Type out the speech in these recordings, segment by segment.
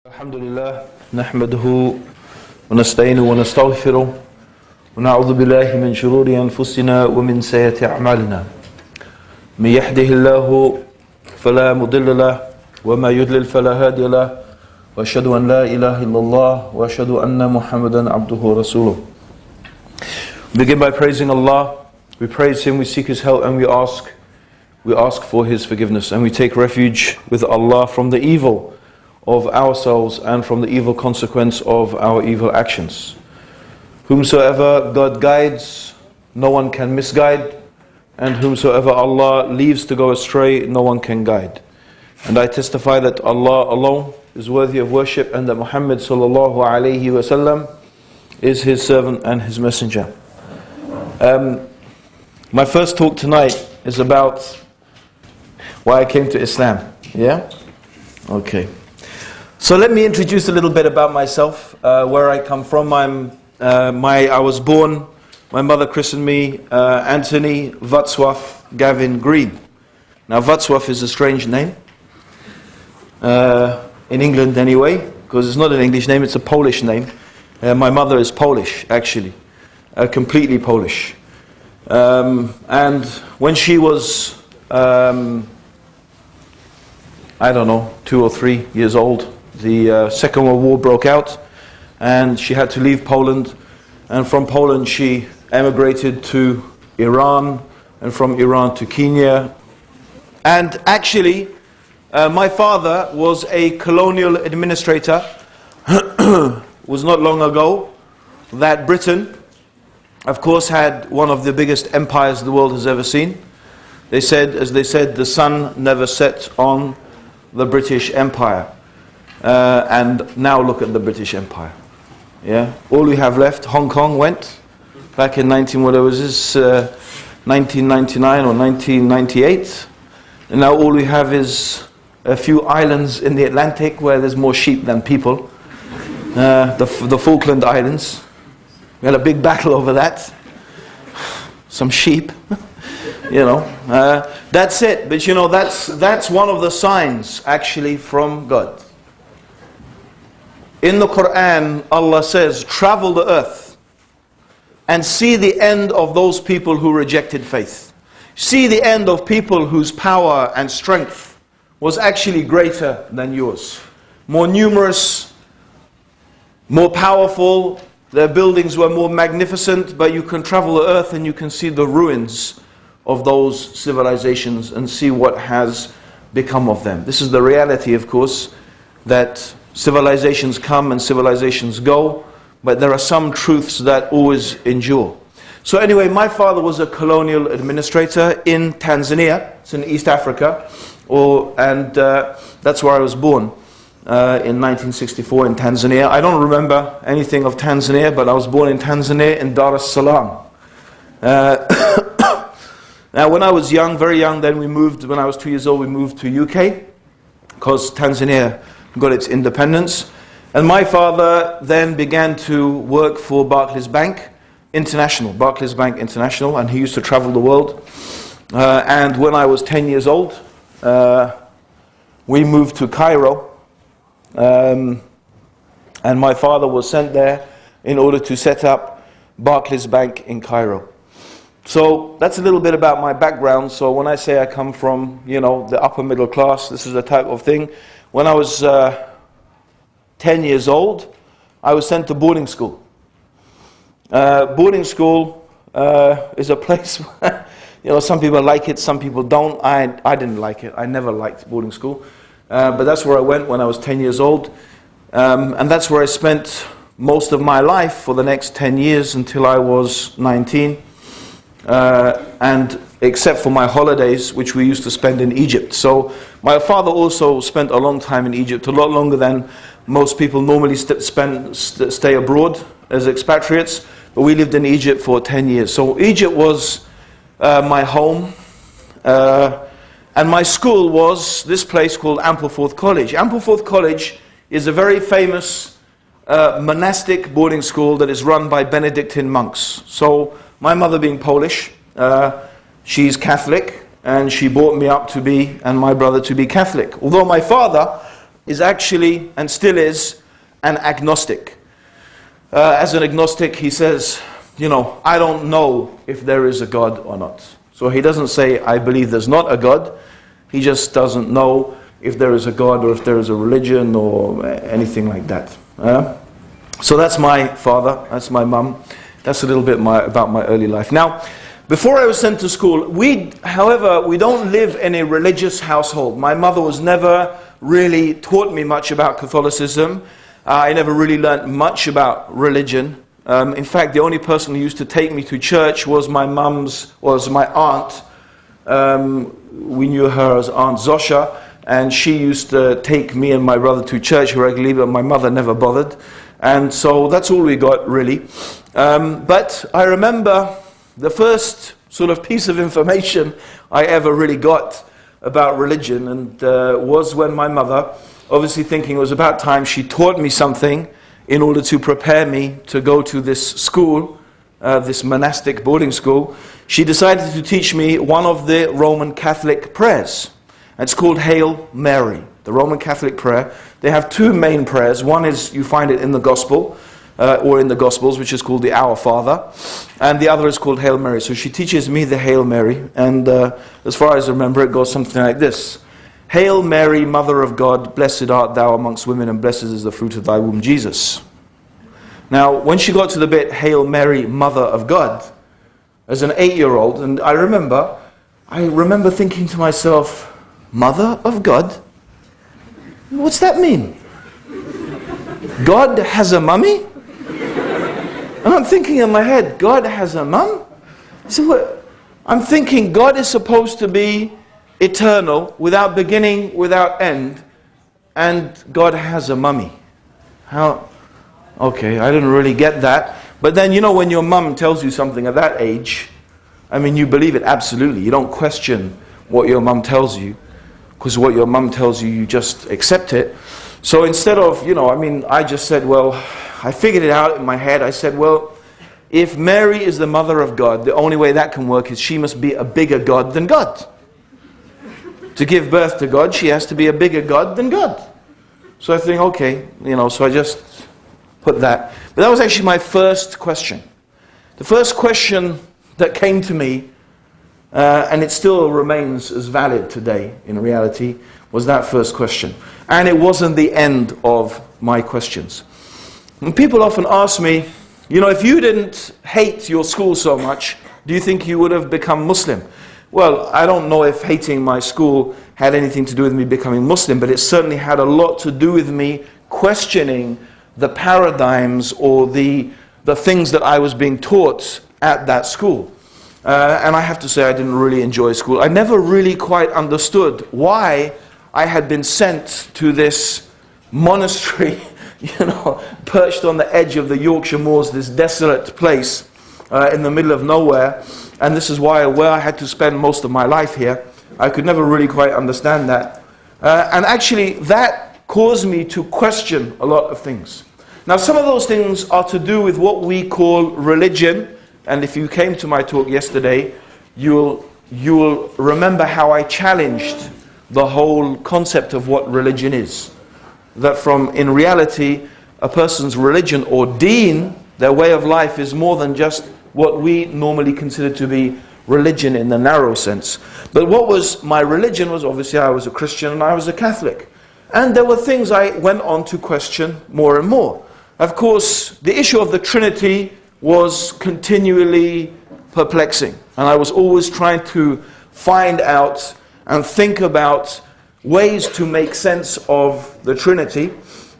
الحمد لله نحمده ونستعينه ونستغفره ونعوذ بالله من شرور أنفسنا ومن سيئات أعمالنا من يهده الله فلا مضل له وما يضلل فلا هادي له وأشهد أن لا إله إلا الله وأشهد أن محمدا عبده ورسوله. We begin by praising Allah. We praise Him, we seek His help, and we ask for His forgiveness, and we take refuge with Allah from the evil of ourselves and from the evil consequence of our evil actions. Whomsoever God guides, no one can misguide, and whomsoever Allah leaves to go astray, no one can guide. And I testify that Allah alone is worthy of worship, and that Muhammad sallallahu alayhi wasallam is His servant and His messenger. My first talk tonight is about why I came to Islam. Yeah? Okay. So let me introduce a little bit about myself, where I come from. I was born, my mother christened me Anthony Vatswaf Gavin Green. Now Vatswaf is a strange name, in England anyway, because it's not an English name, it's a Polish name. My mother is Polish, actually, completely Polish. And when she was, I don't know, 2 or 3 years old, the Second World War broke out, and she had to leave Poland. And from Poland she emigrated to Iran, and from Iran to Kenya. And actually, my father was a colonial administrator. It was not long ago that Britain, of course, had one of the biggest empires the world has ever seen. They said, as they said, the sun never set on the British Empire. And now look at the British Empire. Yeah, all we have left, Hong Kong went back in 1999 or 1998. And now all we have is a few islands in the Atlantic where there's more sheep than people. The Falkland Islands. We had a big battle over that. Some sheep. You know, that's it. But you know, that's one of the signs actually from God. In the Quran, Allah says, travel the earth and see the end of those people who rejected faith. See the end of people whose power and strength was actually greater than yours. More numerous, more powerful, their buildings were more magnificent, but you can travel the earth and you can see the ruins of those civilizations and see what has become of them. This is the reality, of course, that civilizations come and civilizations go, but there are some truths that always endure. So anyway, my father was a colonial administrator in Tanzania. It's in East Africa, and that's where I was born in 1964 in Tanzania. I don't remember anything of Tanzania, but I was born in Tanzania in Dar es Salaam. Now when I was young, very young, then when I was 2 years old, we moved to UK, because Tanzania got its independence. And my father then began to work for Barclays Bank International, and he used to travel the world. And when I was 10 years old, we moved to Cairo, and my father was sent there in order to set up Barclays Bank in Cairo. So that's a little bit about my background. So when I say I come from, you know, the upper middle class, this is the type of thing. When I was 10 years old, I was sent to boarding school. Boarding school is a place where, you know, some people like it, some people don't. I didn't like it. I never liked boarding school. But that's where I went when I was 10 years old. And that's where I spent most of my life for the next 10 years until I was 19. And except for my holidays, which we used to spend in Egypt. So my father also spent a long time in Egypt, a lot longer than most people normally stay abroad as expatriates. But we lived in Egypt for 10 years. So Egypt was my home. And my school was this place called Ampleforth College. Ampleforth College is a very famous monastic boarding school that is run by Benedictine monks. So my mother being Polish, she's Catholic, and she brought me up to be, and my brother to be Catholic. Although my father is actually, and still is, an agnostic. As an agnostic, he says, I don't know if there is a God or not. So he doesn't say, I believe there's not a God. He just doesn't know if there is a God or if there is a religion or anything like that. So that's my father, that's my mum. That's a little bit about my early life. Now, before I was sent to school, however, we don't live in a religious household. My mother was never really taught me much about Catholicism. I never really learnt much about religion. In fact, the only person who used to take me to church was my aunt. We knew her as Aunt Zosha, and she used to take me and my brother to church regularly, but my mother never bothered. And so that's all we got, really. But I remember the first sort of piece of information I ever really got about religion, and was when my mother, obviously thinking it was about time she taught me something in order to prepare me to go to this school, this monastic boarding school, she decided to teach me one of the Roman Catholic prayers. It's called Hail Mary, the Roman Catholic prayer. They have two main prayers. One is, you find it in the Gospel, or in the Gospels, which is called the Our Father, and the other is called Hail Mary. So she teaches me the Hail Mary, and as far as I remember, it goes something like this. Hail Mary, Mother of God, blessed art thou amongst women, and blessed is the fruit of thy womb, Jesus. Now, when she got to the bit, Hail Mary, Mother of God, as an 8-year-old, and I remember thinking to myself, Mother of God? What's that mean? God has a mummy? And I'm thinking in my head, God has a mum? So what? I'm thinking God is supposed to be eternal, without beginning, without end, and God has a mummy. How? Okay, I didn't really get that. But then, when your mum tells you something at that age, you believe it absolutely. You don't question what your mum tells you, because what your mum tells you, you just accept it. So instead of, I just said, I figured it out in my head. I said, if Mary is the mother of God, the only way that can work is she must be a bigger God than God. To give birth to God, she has to be a bigger God than God. So I think, okay, so I just put that. But that was actually my first question. The first question that came to me, and it still remains as valid today in reality, was that first question. And it wasn't the end of my questions. And people often ask me, if you didn't hate your school so much, do you think you would have become Muslim? Well, I don't know if hating my school had anything to do with me becoming Muslim, but it certainly had a lot to do with me questioning the paradigms or the things that I was being taught at that school. And I have to say I didn't really enjoy school. I never really quite understood why I had been sent to this monastery, perched on the edge of the Yorkshire Moors, this desolate place in the middle of nowhere. And this is where I had to spend most of my life here. I could never really quite understand that. And actually, that caused me to question a lot of things. Now, some of those things are to do with what we call religion. And if you came to my talk yesterday, you'll remember how I challenged the whole concept of what religion is. That in reality, a person's religion or deen, their way of life, is more than just what we normally consider to be religion in the narrow sense. But what was my religion was, obviously, I was a Christian and I was a Catholic. And there were things I went on to question more and more. Of course, the issue of the Trinity was continually perplexing. And I was always trying to find out and think about ways to make sense of the Trinity.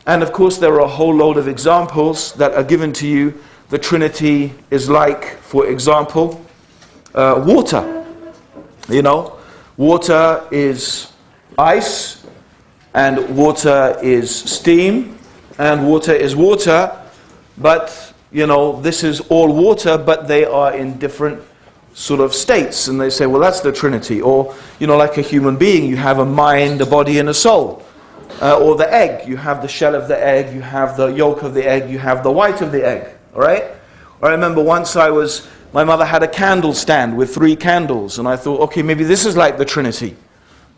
And of course, there are a whole load of examples that are given to you. The Trinity is like, for example, water. Water is ice, and water is steam, and water is water, but, this is all water, but they are in different sort of states. And they say, well, that's the Trinity. Or, like a human being, you have a mind, a body, and a soul. Or the egg, you have the shell of the egg, you have the yolk of the egg, you have the white of the egg. All right? I remember once my mother had a candle stand with 3 candles, and I thought, okay, maybe this is like the Trinity.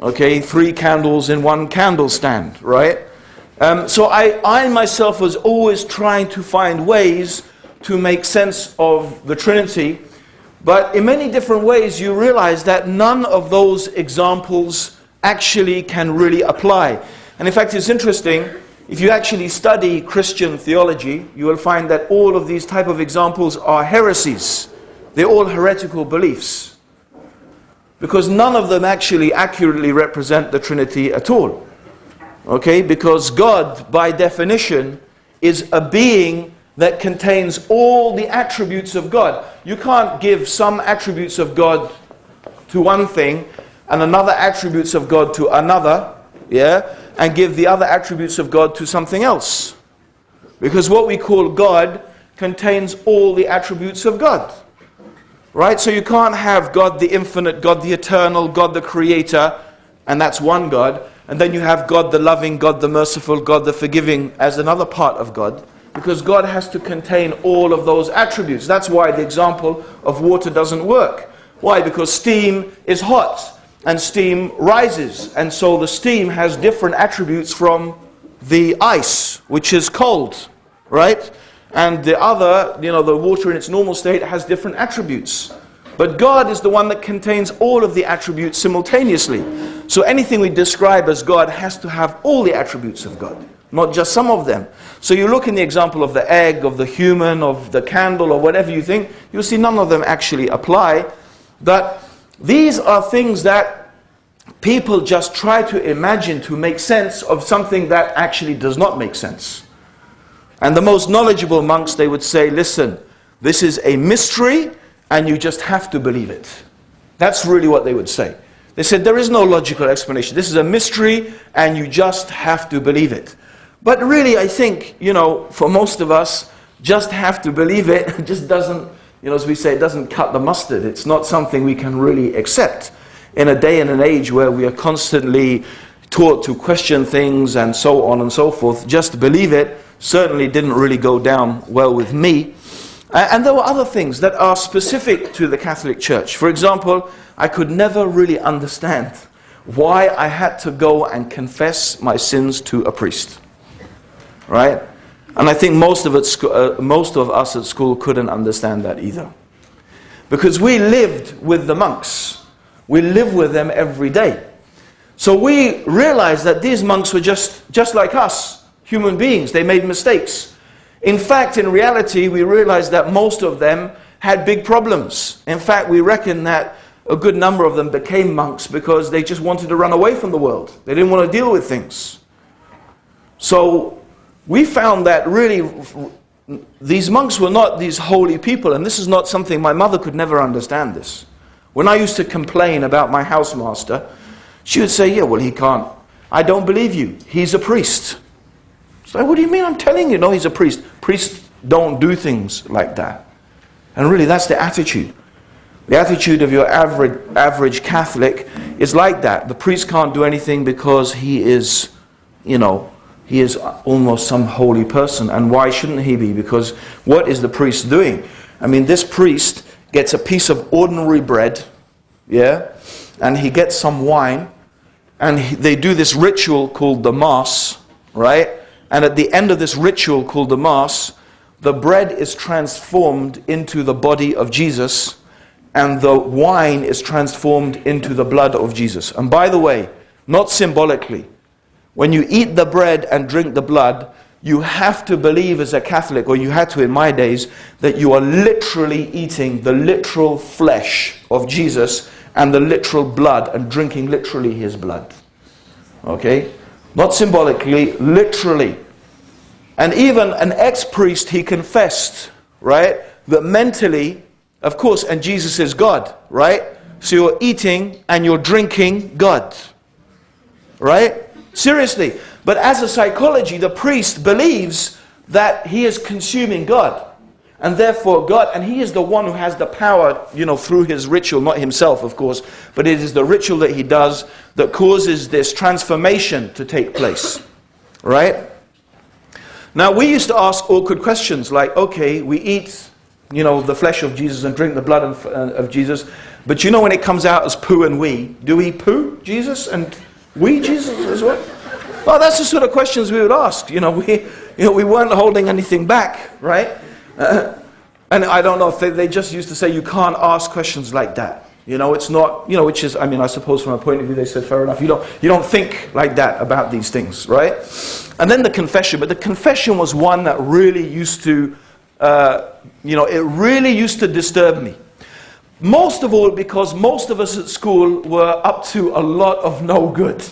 Okay, 3 candles in one candle stand, right? So I myself was always trying to find ways to make sense of the Trinity. But in many different ways, you realize that none of those examples actually can really apply. And in fact, it's interesting, if you actually study Christian theology, you will find that all of these type of examples are heresies. They're all heretical beliefs. Because none of them actually accurately represent the Trinity at all. Okay? Because God, by definition, is a being that contains all the attributes of God. You can't give some attributes of God to one thing and another attributes of God to another, yeah, and give the other attributes of God to something else. Because what we call God contains all the attributes of God. Right? So you can't have God the infinite, God the eternal, God the creator, and that's one God. And then you have God the loving, God the merciful, God the forgiving as another part of God. Because God has to contain all of those attributes. That's why the example of water doesn't work. Why? Because steam is hot and steam rises. And so the steam has different attributes from the ice, which is cold. Right? And the other, the water in its normal state has different attributes. But God is the one that contains all of the attributes simultaneously. So anything we describe as God has to have all the attributes of God, not just some of them. So you look in the example of the egg, of the human, of the candle, or whatever you think, you'll see none of them actually apply. But these are things that people just try to imagine to make sense of something that actually does not make sense. And the most knowledgeable monks, they would say, listen, this is a mystery and you just have to believe it. That's really what they would say. They said there is no logical explanation. This is a mystery and you just have to believe it. But really, I think, for most of us, just have to believe it just doesn't, as we say, it doesn't cut the mustard. It's not something we can really accept in a day and an age where we are constantly taught to question things and so on and so forth. Just believe it certainly didn't really go down well with me. And there were other things that are specific to the Catholic Church. For example, I could never really understand why I had to go and confess my sins to a priest. Right? And I think most of us at school couldn't understand that either. Because we lived with the monks. We lived with them every day. So we realized that these monks were just like us, human beings. They made mistakes. In fact, in reality, we realized that most of them had big problems. In fact, we reckon that a good number of them became monks because they just wanted to run away from the world. They didn't want to deal with things. So we found that really these monks were not these holy people, and this is not something my mother could never understand this. When I used to complain about my housemaster, she would say, yeah, well, he can't. I don't believe you. He's a priest. So what do you mean? I'm telling you, no, he's a priest. Priests don't do things like that. And really, that's the attitude. The attitude of your average Catholic is like that. The priest can't do anything because he is, he is almost some holy person. And why shouldn't he be? Because what is the priest doing? I mean, this priest gets a piece of ordinary bread, yeah, and he gets some wine, and they do this ritual called the Mass, right? And at the end of this ritual called the Mass, the bread is transformed into the body of Jesus, and the wine is transformed into the blood of Jesus. And by the way, not symbolically, when you eat the bread and drink the blood, you have to believe as a Catholic, or you had to in my days, that you are literally eating the literal flesh of Jesus and the literal blood and drinking literally his blood. Okay? Not symbolically, literally. And even an ex-priest, he confessed, right, that mentally, of course, and Jesus is God, right? So you're eating and you're drinking God. Right? Seriously. But as a psychology, the priest believes that he is consuming God. And therefore God, and he is the one who has the power, through his ritual, not himself, of course, but it is the ritual that he does that causes this transformation to take place. Right? Now, we used to ask awkward questions like, okay, we eat, the flesh of Jesus and drink the blood of Jesus, but when it comes out as poo and wee, do we poo Jesus and wee Jesus as well? Well, that's the sort of questions we would ask. We weren't holding anything back, right? And I don't know if they just used to say you can't ask questions like that. It's not, which is, I suppose from a point of view they said fair enough. You don't think like that about these things, right? And then the confession. But the confession was one that really used to, it really used to disturb me. Most of all because most of us at school were up to a lot of no good.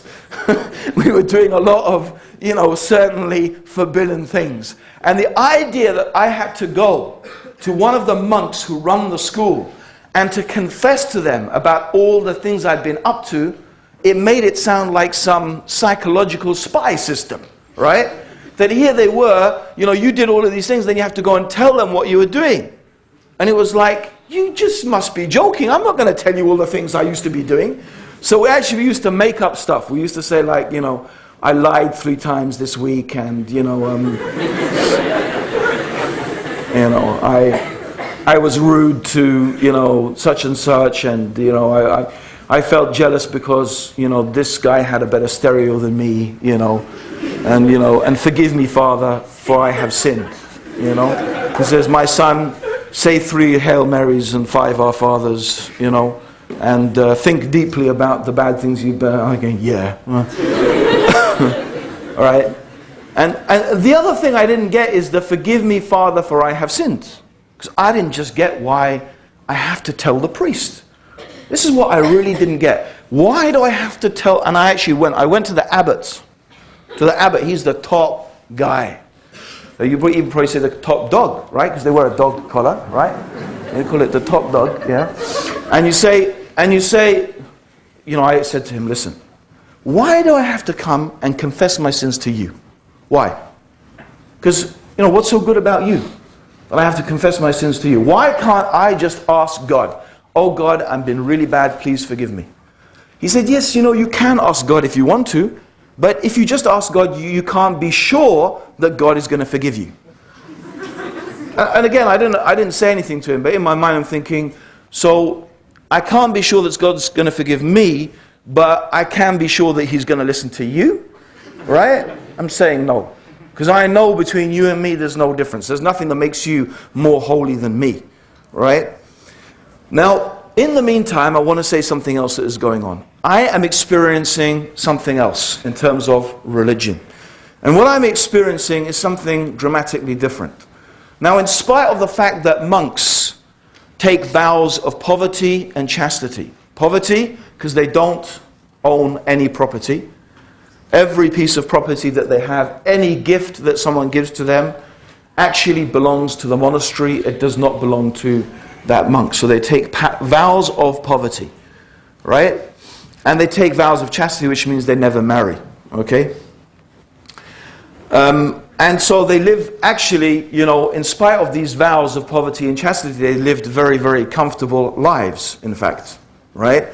We were doing a lot of, certainly forbidden things. And the idea that I had to go to one of the monks who run the school and to confess to them about all the things I'd been up to, it made it sound like some psychological spy system, right? That here they were, you did all of these things, then you have to go and tell them what you were doing. And it was like, you just must be joking. I'm not going to tell you all the things I used to be doing. So we used to make up stuff. We used to say like, I lied 3 times this week, and I was rude to such and such, and I felt jealous because this guy had a better stereo than me, and forgive me, Father, for I have sinned. He says, my son, say 3 Hail Marys and 5 Our Fathers, and think deeply about the bad things you've done. I'm going, yeah. All right. And the other thing I didn't get is the forgive me, Father, for I have sinned. Because I didn't just get why I have to tell the priest. This is what I really didn't get. Why do I have to tell? And I went to the abbot. To the abbot, he's the top guy. You would even probably say the top dog, right? Because they wear a dog collar, right? They call it the top dog, yeah. And you say, I said to him, listen, why do I have to come and confess my sins to you? Why? Because, what's so good about you that I have to confess my sins to you? Why can't I just ask God, oh God, I've been really bad, please forgive me? He said, yes, you can ask God if you want to, but if you just ask God, you can't be sure that God is going to forgive you. And again, I didn't say anything to him, but in my mind I'm thinking, so I can't be sure that God's going to forgive me, but I can be sure that he's going to listen to you, right? I'm saying no. Because I know between you and me there's no difference. There's nothing that makes you more holy than me, right? Now, in the meantime, I want to say something else that is going on. I am experiencing something else in terms of religion. And what I'm experiencing is something dramatically different. Now, in spite of the fact that monks take vows of poverty and chastity. Poverty, because they don't own any property. Every piece of property that they have, any gift that someone gives to them, actually belongs to the monastery. It does not belong to that monk. So they take vows of poverty, right? And they take vows of chastity, which means they never marry, okay? And so they live, actually, in spite of these vows of poverty and chastity, they lived very, very comfortable lives, in fact, right?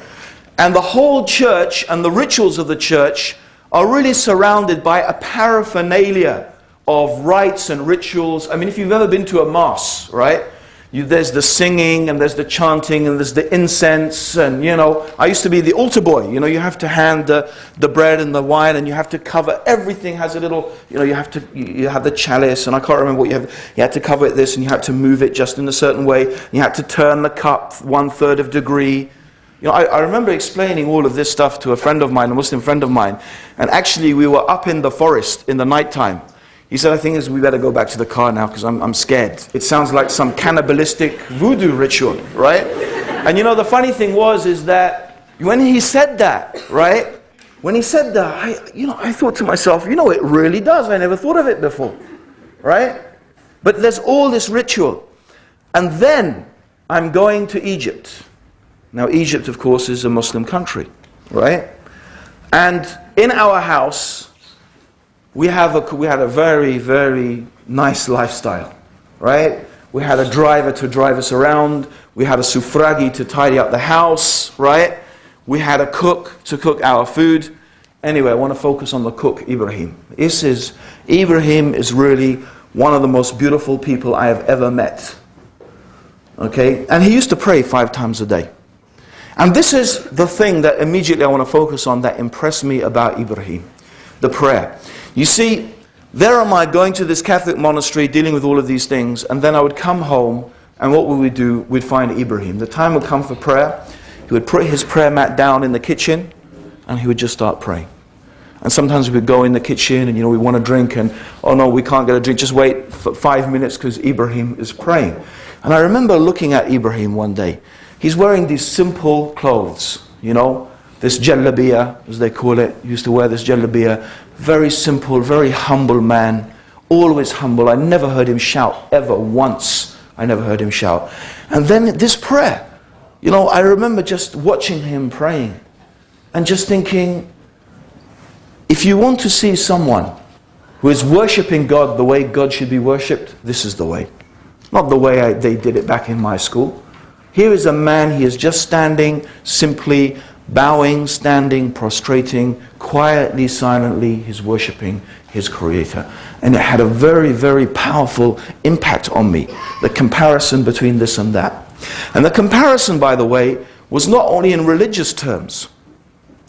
And the whole church and the rituals of the church are really surrounded by a paraphernalia of rites and rituals. I mean, if you've ever been to a mass, right? There's the singing, and there's the chanting, and there's the incense, and I used to be the altar boy. You have to hand the bread and the wine, and you have to cover, everything has a little, you have the chalice, and I can't remember what you had to cover it this, and you had to move it just in a certain way, and you had to turn the cup 1/3 of a degree. I remember explaining all of this stuff to a friend of mine, a Muslim friend of mine, and actually we were up in the forest in the night time. He said, I think we better go back to the car now because I'm scared. It sounds like some cannibalistic voodoo ritual, right? And the funny thing is that when he said that, right? When he said that, I thought to myself, it really does. I never thought of it before, right? But there's all this ritual. And then I'm going to Egypt. Now, Egypt, of course, is a Muslim country, right? And in our house, we had a very, very nice lifestyle, right? We had a driver to drive us around. We had a sufragi to tidy up the house, right? We had a cook to cook our food. Anyway, I want to focus on the cook, Ibrahim. Ibrahim is really one of the most beautiful people I have ever met. Okay? And he used to pray 5 times a day. And this is the thing that immediately I want to focus on that impressed me about Ibrahim. the prayer. You see, there am I going to this Catholic monastery, dealing with all of these things, and then I would come home, and what would we do? We'd find Ibrahim. The time would come for prayer. He would put his prayer mat down in the kitchen, and he would just start praying. And sometimes we'd go in the kitchen, and we want a drink, and oh no, we can't get a drink, just wait for 5 minutes because Ibrahim is praying. And I remember looking at Ibrahim one day. He's wearing these simple clothes, this jalabiya, as they call it. He used to wear this jalabiya. Very simple, very humble man, always humble. I never heard him shout, ever once. I never heard him shout. And then this prayer, I remember just watching him praying and just thinking, if you want to see someone who is worshipping God the way God should be worshipped, this is the way. Not the way they did it back in my school. Here is a man, he is just standing, simply bowing, standing, prostrating, quietly, silently, he's worshipping his Creator. And it had a very, very powerful impact on me, the comparison between this and that. And the comparison, by the way, was not only in religious terms.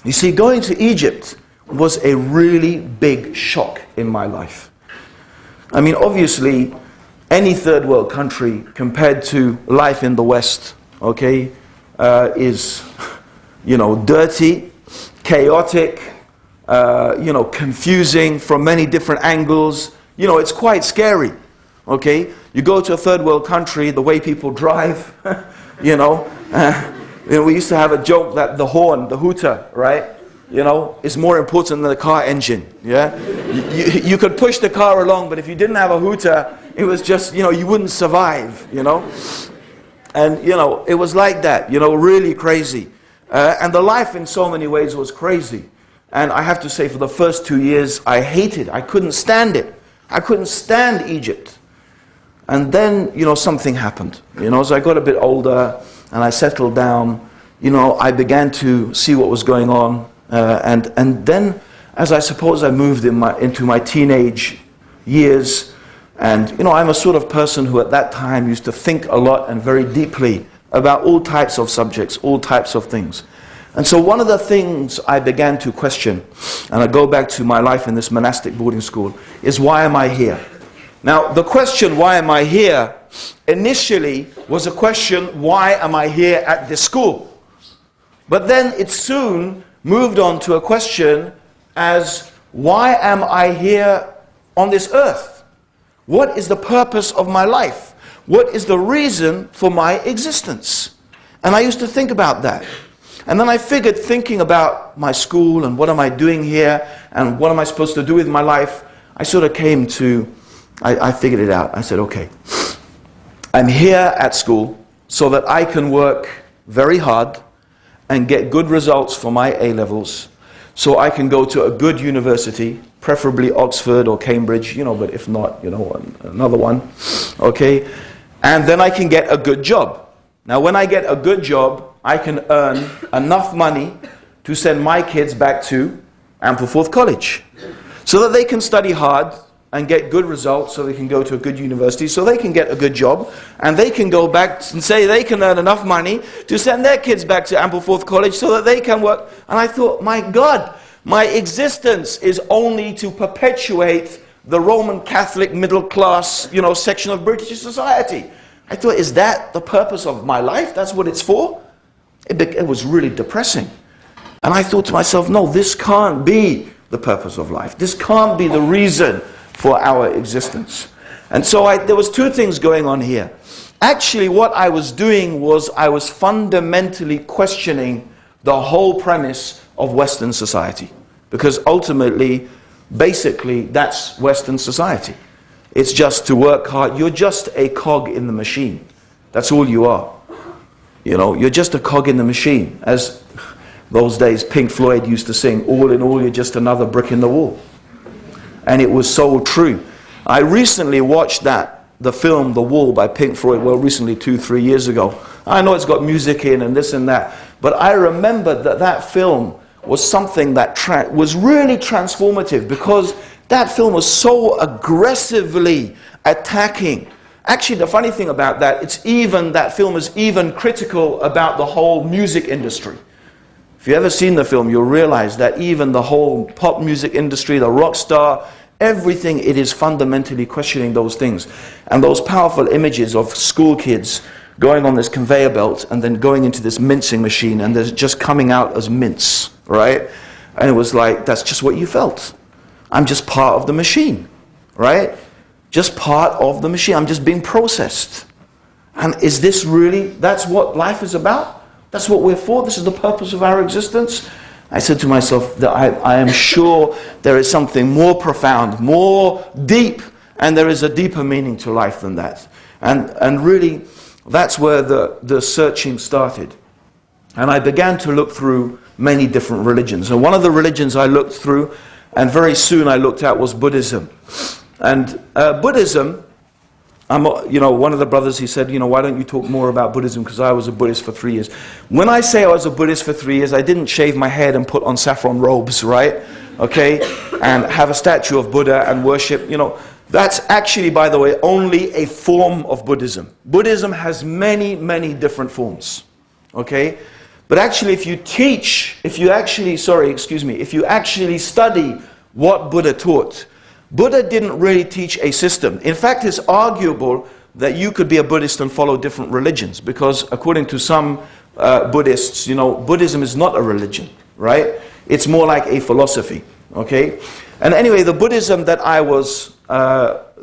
You see, going to Egypt was a really big shock in my life. I mean, obviously, any third world country compared to life in the West, is, dirty, chaotic, confusing from many different angles. It's quite scary, You go to a third world country, the way people drive, we used to have a joke that the horn, the hooter, right? Is more important than the car engine, yeah? You could push the car along, but if you didn't have a hooter, it was just, you wouldn't survive, And, it was like that, really crazy. And the life in so many ways was crazy. And I have to say, for the first 2 years, I hated, I couldn't stand it. I couldn't stand Egypt. And then, something happened. As I got a bit older and I settled down, I began to see what was going on. And then, as I suppose I moved into my teenage years, and I'm a sort of person who at that time used to think a lot and very deeply about all types of subjects, all types of things. And so one of the things I began to question, and I go back to my life in this monastic boarding school, is why am I here? Now, the question, why am I here, initially was a question, why am I here at this school? But then it soon moved on to a question as, why am I here on this earth? What is the purpose of my life? What is the reason for my existence? And I used to think about that. And then I figured, thinking about my school and what am I doing here and what am I supposed to do with my life, I sort of came to, I figured it out. I said, okay, I'm here at school so that I can work very hard and get good results for my A-levels, so I can go to a good university, preferably Oxford or Cambridge, but if not, another one, and then I can get a good job. Now, when I get a good job, I can earn enough money to send my kids back to Ampleforth College, so that they can study hard and get good results, so they can go to a good university, so they can get a good job, and they can go back and say they can earn enough money to send their kids back to Ampleforth College so that they can work. And I thought, my God, my existence is only to perpetuate the Roman Catholic middle class, section of British society. I thought, is that the purpose of my life? That's what it's for? It was really depressing. And I thought to myself, no, this can't be the purpose of life. This can't be the reason for our existence. And so there was two things going on here. Actually, what I was doing was I was fundamentally questioning the whole premise of Western society. Because ultimately, basically, that's Western society. It's just to work hard. You're just a cog in the machine. That's all you are. You're just a cog in the machine. As those days Pink Floyd used to sing, all in all, you're just another brick in the wall. And it was so true. I recently watched the film The Wall by Pink Floyd, recently 2-3 years ago. I know it's got music in and this and that, but I remember that film was something that was really transformative, because that film was so aggressively attacking. Actually, the funny thing about that film is even critical about the whole music industry. If you've ever seen the film, you'll realize that even the whole pop music industry, the rock star, everything, it is fundamentally questioning those things. And those powerful images of school kids going on this conveyor belt and then going into this mincing machine and they're just coming out as mince, right? And it was like, that's just what you felt. I'm just part of the machine, right? Just part of the machine. I'm just being processed. And is this really, that's what life is about? That's what we're for? This is the purpose of our existence? I said to myself that I am sure there is something more profound, more deep, and there is a deeper meaning to life than that. And really, that's where the searching started. And I began to look through many different religions. And one of the religions I looked through, and very soon I looked at, was Buddhism. And Buddhism, one of the brothers, he said, why don't you talk more about Buddhism, because I was a Buddhist for 3 years. When I say I was a Buddhist for 3 years, I didn't shave my head and put on saffron robes, right? Okay? And have a statue of Buddha and worship, That's actually, by the way, only a form of Buddhism. Buddhism has many, many different forms. Okay? But actually, if you actually study what Buddha taught, Buddha didn't really teach a system. In fact, it's arguable that you could be a Buddhist and follow different religions, because according to some Buddhists, Buddhism is not a religion, right? It's more like a philosophy, okay? And anyway, the Buddhism that I was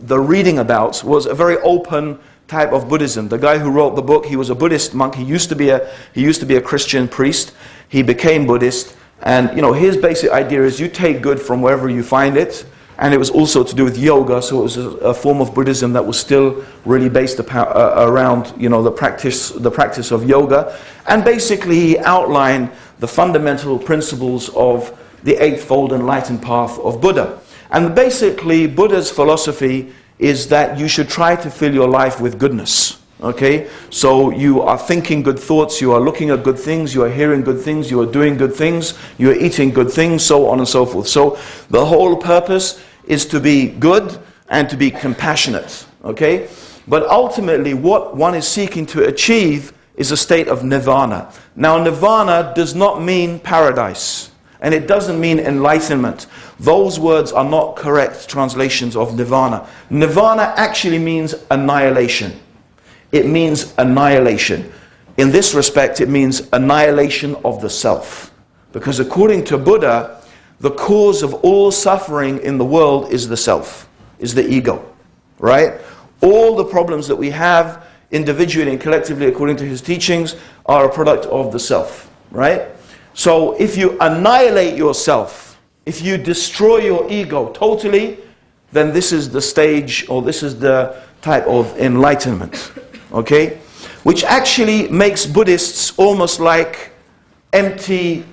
reading about was a very open type of Buddhism. The guy who wrote the book, he was a Buddhist monk. He used to be a Christian priest. He became Buddhist, and his basic idea is you take good from wherever you find it. And it was also to do with yoga, so it was a form of Buddhism that was still really based around the practice of yoga. And basically he outlined the fundamental principles of the Eightfold Enlightened Path of Buddha. And basically Buddha's philosophy is that you should try to fill your life with goodness. Okay? So you are thinking good thoughts, you are looking at good things, you are hearing good things, you are doing good things, you are eating good things, so on and so forth. So the whole purpose is to be good and to be compassionate. Okay? But ultimately what one is seeking to achieve is a state of nirvana. Now nirvana does not mean paradise. And it doesn't mean enlightenment. Those words are not correct translations of nirvana. Nirvana actually means annihilation. It means annihilation. In this respect, it means annihilation of the self. Because according to Buddha, the cause of all suffering in the world is the self, is the ego. Right? All the problems that we have individually and collectively, according to his teachings, are a product of the self. Right? So if you annihilate yourself, if you destroy your ego totally, then this is the stage, or this is the type of enlightenment. Okay? Which actually makes Buddhists almost like empty.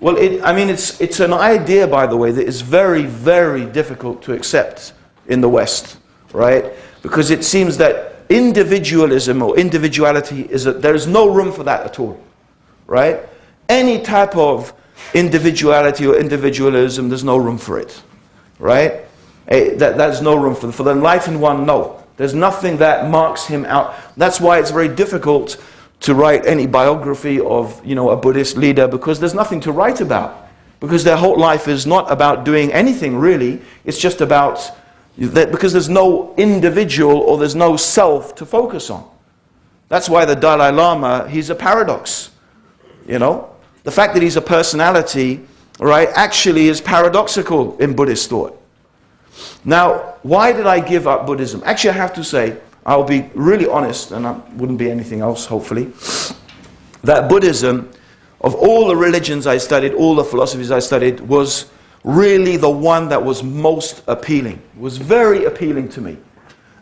Well, it's an idea, by the way, that is very, very difficult to accept in the West, right? Because it seems that individualism or individuality there is no room for that at all, right? Any type of individuality or individualism, there's no room for it, right? There's no room for the enlightened one, no. There's nothing that marks him out. That's why it's very difficult to write any biography of, a Buddhist leader, because there's nothing to write about. Because their whole life is not about doing anything really. It's just about, because there's no individual or there's no self to focus on. That's why the Dalai Lama, he's a paradox. The fact that he's a personality, right, actually is paradoxical in Buddhist thought. Now, why did I give up Buddhism? Actually, I have to say, I'll be really honest, and I wouldn't be anything else, hopefully, that Buddhism, of all the religions I studied, all the philosophies I studied, was really the one that was most appealing. It was very appealing to me.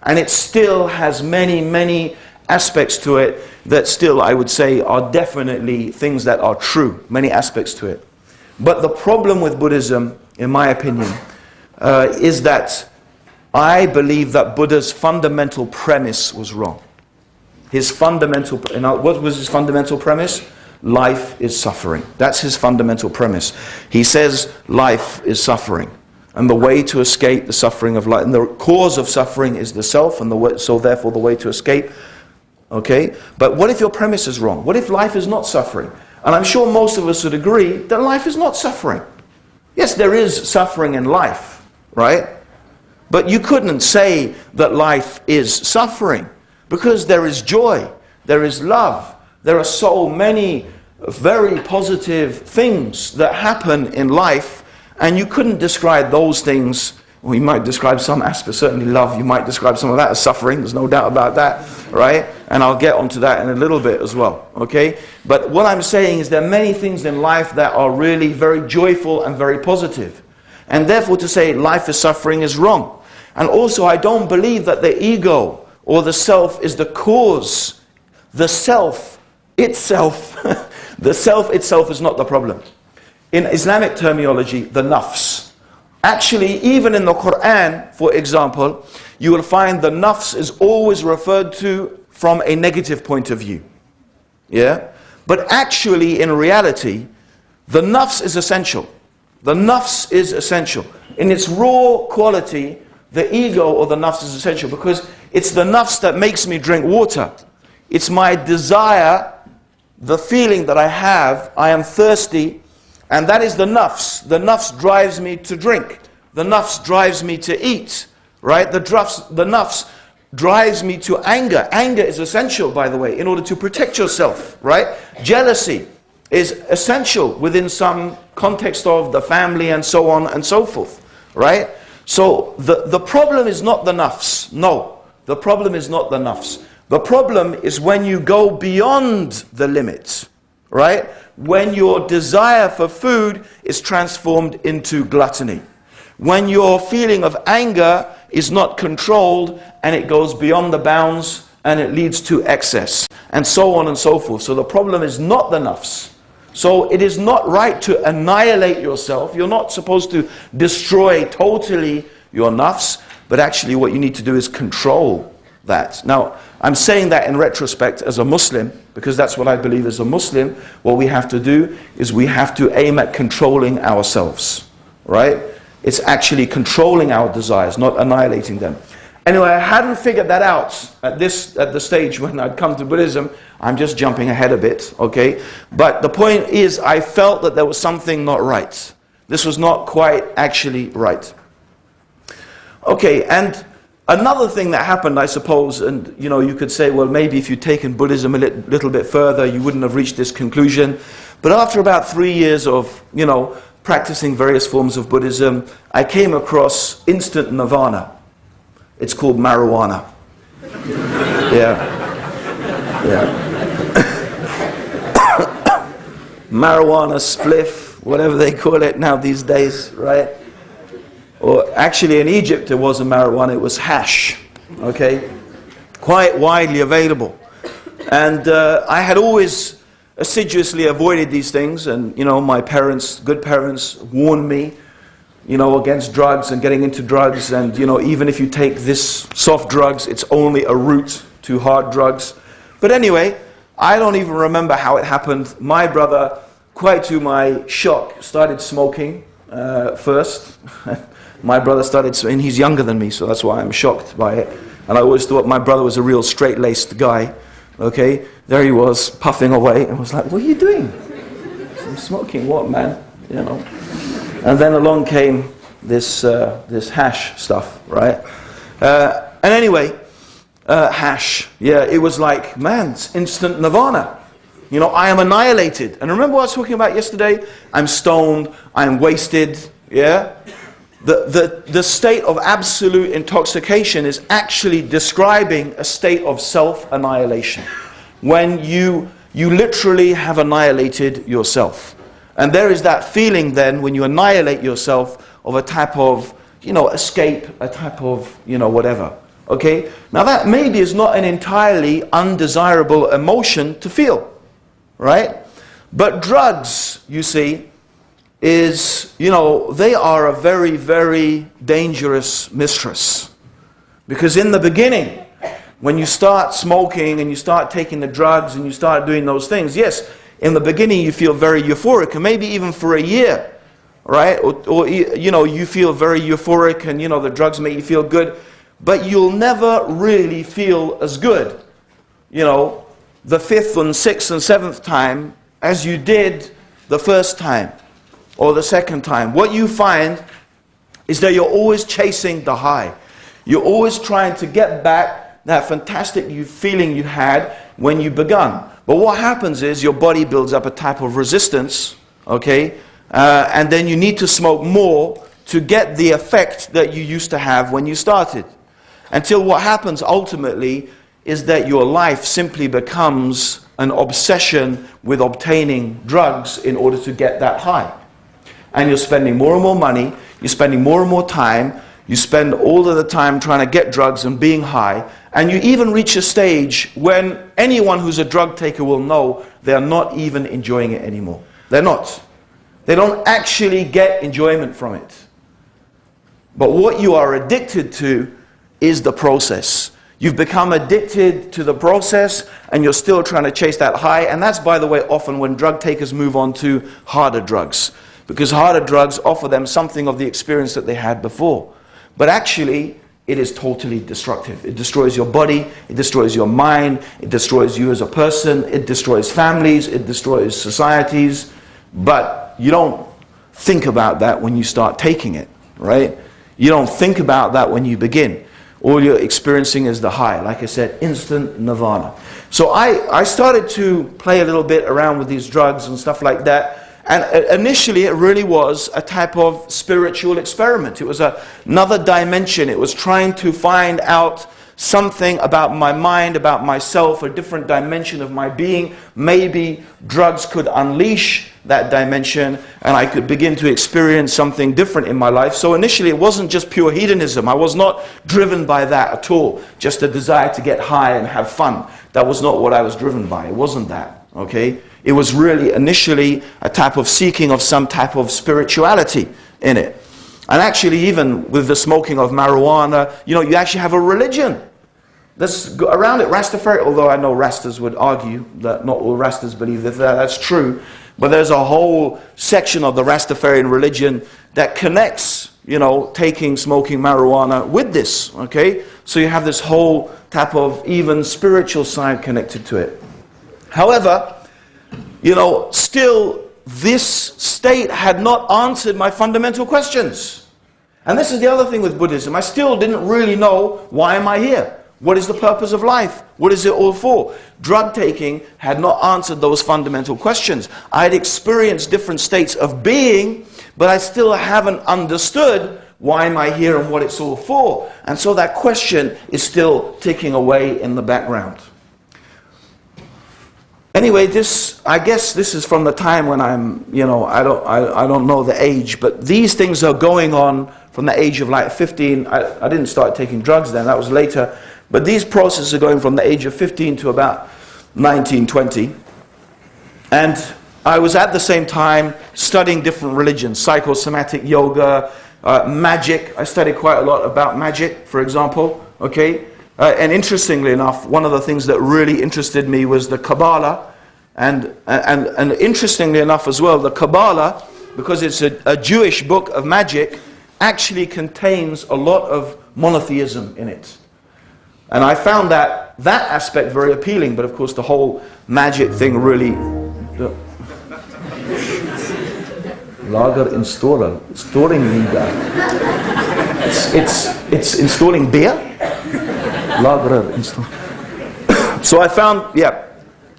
And it still has many, many aspects to it that still, I would say, are definitely things that are true. Many aspects to it. But the problem with Buddhism, in my opinion, is that I believe that Buddha's fundamental premise was wrong. What was his fundamental premise? Life is suffering. That's his fundamental premise. He says life is suffering. And the way to escape the suffering of life, and the cause of suffering is the self, and so therefore the way to escape. Okay? But what if your premise is wrong? What if life is not suffering? And I'm sure most of us would agree that life is not suffering. Yes, there is suffering in life, right? But you couldn't say that life is suffering, because there is joy, there is love, there are so many very positive things that happen in life, and you couldn't describe those things. Well, you might describe some aspects, certainly love, you might describe some of that as suffering, there's no doubt about that, right? And I'll get onto that in a little bit as well, okay? But what I'm saying is there are many things in life that are really very joyful and very positive. And therefore to say life is suffering is wrong. And also I don't believe that the ego or the self is the cause. The self itself, the self itself is not the problem. In Islamic terminology, the nafs. Actually, even in the Quran, for example, you will find the nafs is always referred to from a negative point of view. Yeah? But actually, in reality, the nafs is essential. The nafs is essential. In its raw quality, the ego or the nafs is essential because it's the nafs that makes me drink water. It's my desire, the feeling that I have, I am thirsty, and that is the nafs. The nafs drives me to drink. The nafs drives me to eat. Right? The nafs drives me to anger. Anger is essential, by the way, in order to protect yourself. Right? Jealousy is essential within some context of the family and so on and so forth. Right? So the problem is not the nafs. No. The problem is not the nafs. The problem is when you go beyond the limits. Right? When your desire for food is transformed into gluttony. When your feeling of anger is not controlled and it goes beyond the bounds and it leads to excess. And so on and so forth. So the problem is not the nafs. So it is not right to annihilate yourself. You're not supposed to destroy totally your nafs. But actually what you need to do is control that. Now, I'm saying that in retrospect as a Muslim, because that's what I believe as a Muslim. What we have to do is we have to aim at controlling ourselves, right? It's actually controlling our desires, not annihilating them. Anyway, I hadn't figured that out at the stage when I'd come to Buddhism. I'm just jumping ahead a bit, okay? But the point is, I felt that there was something not right. This was not quite actually right. Okay, and another thing that happened, I suppose, and you know, you could say, well, maybe if you'd taken Buddhism a little bit further, you wouldn't have reached this conclusion. But after about 3 years of, you know, practicing various forms of Buddhism, I came across instant nirvana. It's called marijuana. Yeah. Marijuana, spliff, whatever they call it now these days, right? Or actually in Egypt it wasn't marijuana, it was hash, okay? Quite widely available. And I had always assiduously avoided these things, and you know, my parents, good parents, warned me, you know, against drugs and getting into drugs, and you know, even if you take this soft drugs, it's only a route to hard drugs. But anyway, I don't even remember how it happened. My brother, quite to my shock, started smoking first. My brother started, and he's younger than me, so that's why I'm shocked by it. And I always thought my brother was a real straight-laced guy. Okay, there he was, puffing away, and was like, what are you doing? I'm smoking, what, man? You know. And then along came this hash stuff, right? And anyway, hash, yeah, it was like, man, it's instant nirvana. You know, I am annihilated. And remember what I was talking about yesterday? I'm stoned, I'm wasted, yeah? The state of absolute intoxication is actually describing a state of self-annihilation. When you literally have annihilated yourself. And there is that feeling then, when you annihilate yourself, of a type of, you know, escape, a type of, you know, whatever. Okay? Now that maybe is not an entirely undesirable emotion to feel. Right? But drugs, you see, is, you know, they are a very, very dangerous mistress. Because in the beginning, when you start smoking and you start taking the drugs and you start doing those things, yes, in the beginning you feel very euphoric, and maybe even for a year, right? Or you know, you feel very euphoric and, you know, the drugs make you feel good, but you'll never really feel as good. You know, the 5th and 6th and 7th time, as you did the first time or the second time. What you find is that you're always chasing the high. You're always trying to get back that fantastic feeling you had when you begun. But what happens is your body builds up a type of resistance, okay? And then you need to smoke more to get the effect that you used to have when you started. Until what happens ultimately is that your life simply becomes an obsession with obtaining drugs in order to get that high. And you're spending more and more money, you're spending more and more time, you spend all of the time trying to get drugs and being high, and you even reach a stage when anyone who's a drug taker will know they're not even enjoying it anymore. They're not. They don't actually get enjoyment from it. But what you are addicted to is the process. You've become addicted to the process and you're still trying to chase that high. And that's, by the way, often when drug takers move on to harder drugs. Because harder drugs offer them something of the experience that they had before. But actually, it is totally destructive. It destroys your body, it destroys your mind, it destroys you as a person, it destroys families, it destroys societies. But you don't think about that when you start taking it, right? You don't think about that when you begin. All you're experiencing is the high. Like I said, instant nirvana. So I started to play a little bit around with these drugs and stuff like that. And initially it really was a type of spiritual experiment. It was another dimension. It was trying to find out something about my mind, about myself, a different dimension of my being. Maybe drugs could unleash that dimension and I could begin to experience something different in my life. So initially it wasn't just pure hedonism. I was not driven by that at all. Just a desire to get high and have fun. That was not what I was driven by. It wasn't that, okay? It was really initially a type of seeking of some type of spirituality in it. And actually even with the smoking of marijuana, you know, you actually have a religion that's around it. Rastafari, although I know Rastas would argue that not all Rastas believe that that's true. But there's a whole section of the Rastafarian religion that connects, you know, smoking marijuana with this, okay? So you have this whole type of even spiritual side connected to it. However, you know, still this state had not answered my fundamental questions. And this is the other thing with Buddhism. I still didn't really know, why am I here? What is the purpose of life? What is it all for? Drug taking had not answered those fundamental questions. I had experienced different states of being, but I still haven't understood why am I here and what it's all for. And so that question is still ticking away in the background. Anyway, I guess this is from the time when I'm, you know, I don't know the age, but these things are going on from the age of like 15. I didn't start taking drugs then, that was later. But these processes are going from the age of 15 to about 19, 20. And I was at the same time studying different religions, psychosomatic yoga, magic. I studied quite a lot about magic, for example, okay? And interestingly enough, one of the things that really interested me was the Kabbalah. And interestingly enough as well, the Kabbalah, because it's a Jewish book of magic, actually contains a lot of monotheism in it. And I found that aspect very appealing, but of course the whole magic thing really... Lager installer, storing beer. It's installing beer? Lager install. So I found,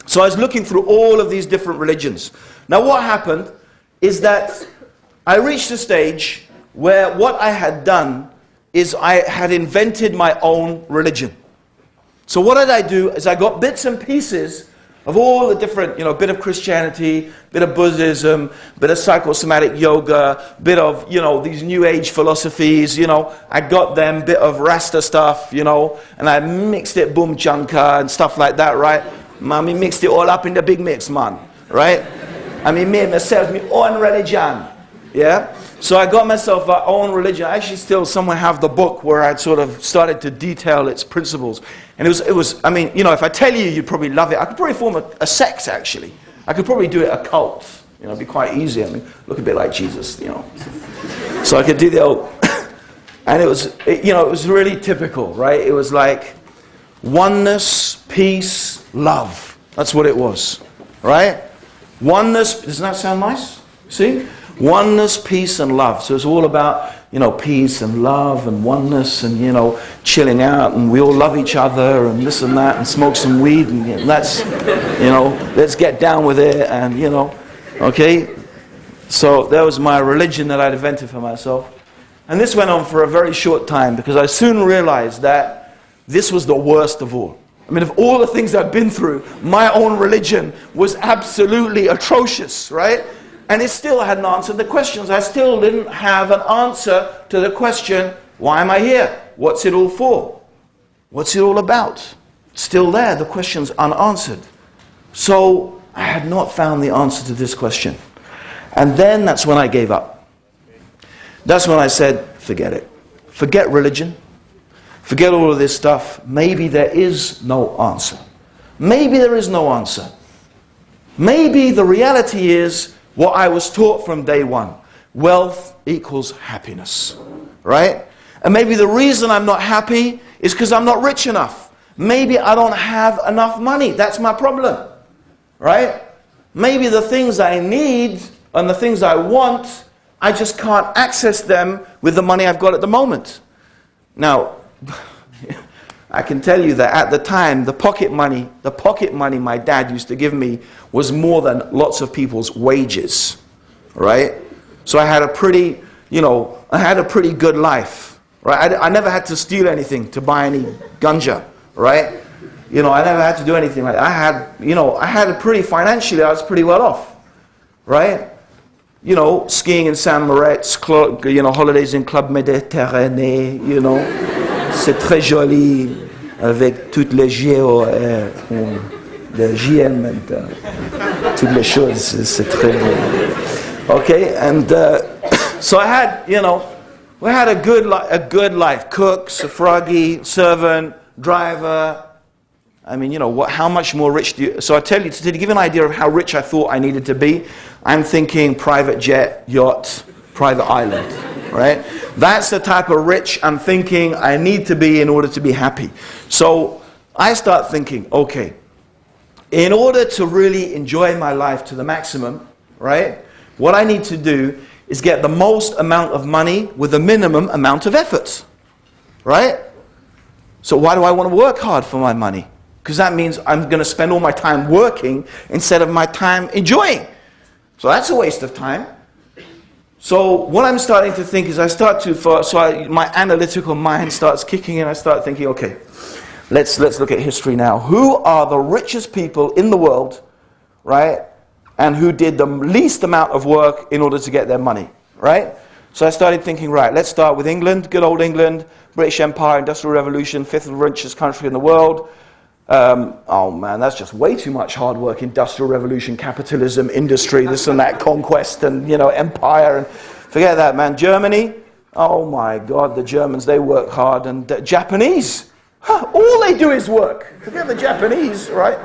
so I was looking through all of these different religions. Now what happened is that I reached a stage where what I had done is I had invented my own religion. So what did I do is I got bits and pieces of all the different, you know, bit of Christianity, bit of Buddhism, bit of psychosomatic yoga, bit of, you know, these new age philosophies, you know, I got them, bit of Rasta stuff, you know, and I mixed it boom chunka and stuff like that, right? Mommy mixed it all up in the big mix, man, right? I mean, made myself my own religion, yeah? So I got myself my own religion. I actually still somewhere have the book where I'd sort of started to detail its principles. And it was, I mean, you know, if I tell you, you'd probably love it. I could probably form a sect, actually. I could probably do it a cult. You know, it'd be quite easy. I mean, look a bit like Jesus, you know. So I could do the old... And it was, you know, it was really typical, right? It was like oneness, peace, love. That's what it was, right? Oneness, doesn't that sound nice? See? Oneness, peace, and love. So it's all about, peace and love and oneness and, chilling out, and we all love each other and this and that, and smoke some weed, and let's get down with it, and, okay? So that was my religion that I'd invented for myself. And this went on for a very short time, because I soon realized that this was the worst of all. I mean, of all the things I'd been through, my own religion was absolutely atrocious, right? And it still hadn't answered the questions. I still didn't have an answer to the question, why am I here? What's it all for? What's it all about? Still there, the question's unanswered. So I had not found the answer to this question. And then that's when I gave up. That's when I said, forget it. Forget religion. Forget all of this stuff. Maybe there is no answer. Maybe there is no answer. Maybe the reality is what I was taught from day one. Wealth equals happiness. Right? And maybe the reason I'm not happy is because I'm not rich enough. Maybe I don't have enough money. That's my problem. Right? Maybe the things I need and the things I want, I just can't access them with the money I've got at the moment. Now, I can tell you that at the time, the pocket money my dad used to give me was more than lots of people's wages, right? So I had a pretty, good life, right? I never had to steal anything to buy any ganja, right? I never had to do anything like that. I had a pretty, financially, I was pretty well off, right? Skiing in Saint Moritz, holidays in Club Méditerranée, c'est très joli, avec toutes les le JM, toutes les choses, c'est très beau. Okay, and so I had, we had a good life. Cook, suffragi, servant, driver. I mean, how much more rich do you... So I tell you, to give you an idea of how rich I thought I needed to be, I'm thinking private jet, yacht, private island, right? That's the type of rich I'm thinking I need to be in order to be happy. So I start thinking, okay, in order to really enjoy my life to the maximum, right, what I need to do is get the most amount of money with the minimum amount of effort, right? So why do I want to work hard for my money? Because that means I'm going to spend all my time working instead of my time enjoying. So that's a waste of time. So what I'm starting to think is my analytical mind starts kicking in. I start thinking, okay, let's look at history now. Who are the richest people in the world, right? And who did the least amount of work in order to get their money, right? So I started thinking, right, let's start with England, good old England, British Empire, Industrial Revolution, fifth richest country in the world. Oh man, that's just way too much hard work. Industrial revolution, capitalism, industry, this and that, conquest and, empire. And forget that, man. Germany, oh my God, the Germans, they work hard. And the Japanese, all they do is work. Forget the Japanese, right?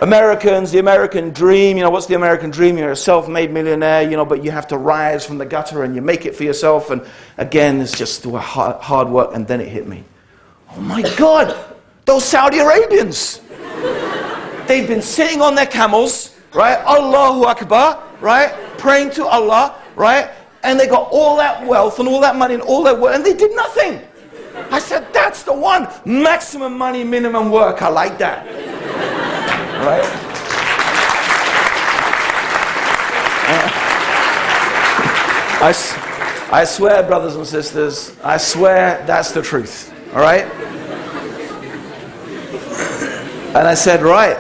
Americans, the American dream, what's the American dream? You're a self-made millionaire, but you have to rise from the gutter and you make it for yourself. And again, it's just hard work. And then it hit me. Oh my God. Those Saudi Arabians, they've been sitting on their camels, right? Allahu Akbar, right? Praying to Allah, right? And they got all that wealth and all that money and all that work, and they did nothing. I said, that's the one. Maximum money, minimum work. I like that. Right? I swear, brothers and sisters, I swear that's the truth. All right? And I said, right,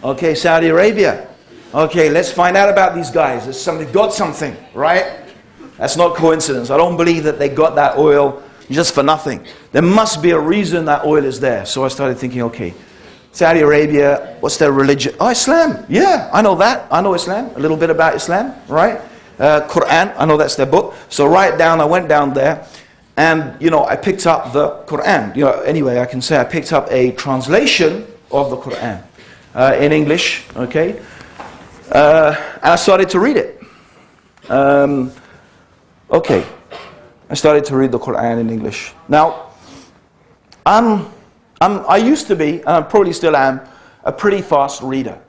okay, Saudi Arabia. Okay, let's find out about these guys. They got something, right? That's not coincidence. I don't believe that they got that oil just for nothing. There must be a reason that oil is there. So I started thinking, okay, Saudi Arabia, what's their religion? Oh, Islam. Yeah, I know that. I know Islam. A little bit about Islam, right? Quran, I know that's their book. So I went down there. And, I picked up the Quran. Anyway, I can say I picked up a translation of the Quran in English, okay? And I started to read it. Okay, I started to read the Quran in English. Now, I used to be, and I probably still am, a pretty fast reader.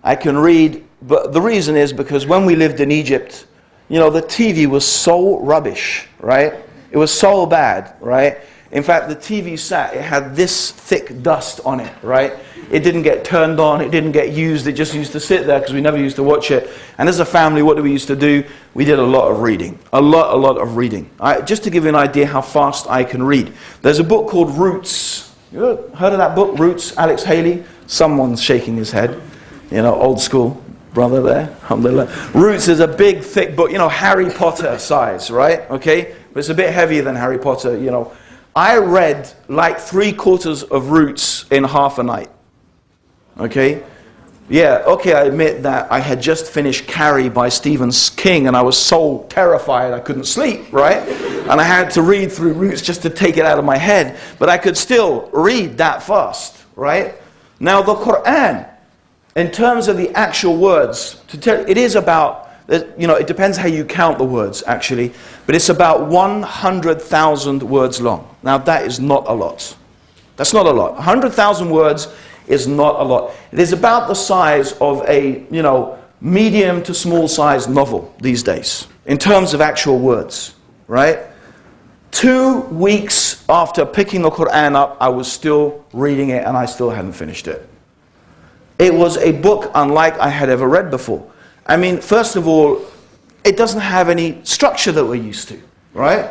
I can read But the reason is because when we lived in Egypt, you know, the TV was so rubbish, right? It was so bad, right? In fact, the TV set, it had this thick dust on it, right? It didn't get turned on, it didn't get used, it just used to sit there because we never used to watch it. And as a family, what did we used to do? We did a lot of reading. A lot of reading. Just to give you an idea how fast I can read. There's a book called Roots. You heard of that book, Roots, Alex Haley? Someone's shaking his head. You know, old school brother there. Alhamdulillah. Roots is a big, thick book, you know, Harry Potter size, right? Okay? But it's a bit heavier than Harry Potter, you know. I read like 3/4 of Roots in half a night. Okay? Yeah, okay, I admit that I had just finished Carrie by Stephen King and I was so terrified I couldn't sleep, right? And I had to read through Roots just to take it out of my head. But I could still read that fast, right? Now the Quran, in terms of the actual words, it is about, you know, it depends how you count the words actually, but it's about 100,000 words long. Now that is not a lot. That's not a lot. 100,000 words is not a lot. It is about the size of a, you know, medium to small size novel these days, in terms of actual words, right? 2 weeks after picking the Quran up, I was still reading it and I still hadn't finished it. It was a book unlike I had ever read before. I mean, first of all, it doesn't have any structure that we're used to, right?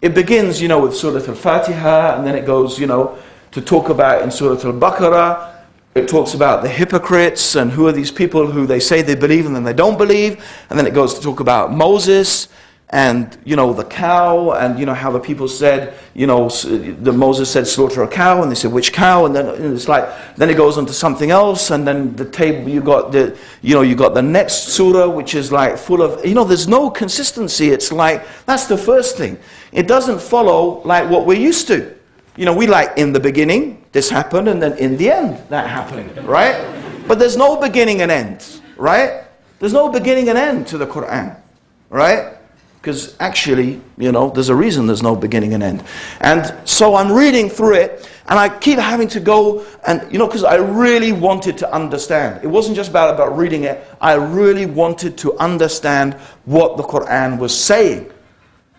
It begins, you know, with Surah Al-Fatiha, and then it goes, you know, to talk about in Surah Al-Baqarah, it talks about the hypocrites and who are these people who they say they believe and then they don't believe, and then it goes to talk about Moses and, you know, the cow, and, you know, how the people said, you know, Moses said slaughter a cow, and they said which cow, and then it's like, then it goes on to something else, and then the table, you got the next surah, which is like full of, you know, there's no consistency. It's like, that's the first thing. It doesn't follow like what we're used to. You know, we like in the beginning, this happened, and then in the end, that happened, right? But there's no beginning and end, right? There's no beginning and end to the Quran, right? Because actually, you know, there's a reason there's no beginning and end. And so I'm reading through it, and I keep having to go, and, you know, because I really wanted to understand. It wasn't just about reading it. I really wanted to understand what the Quran was saying.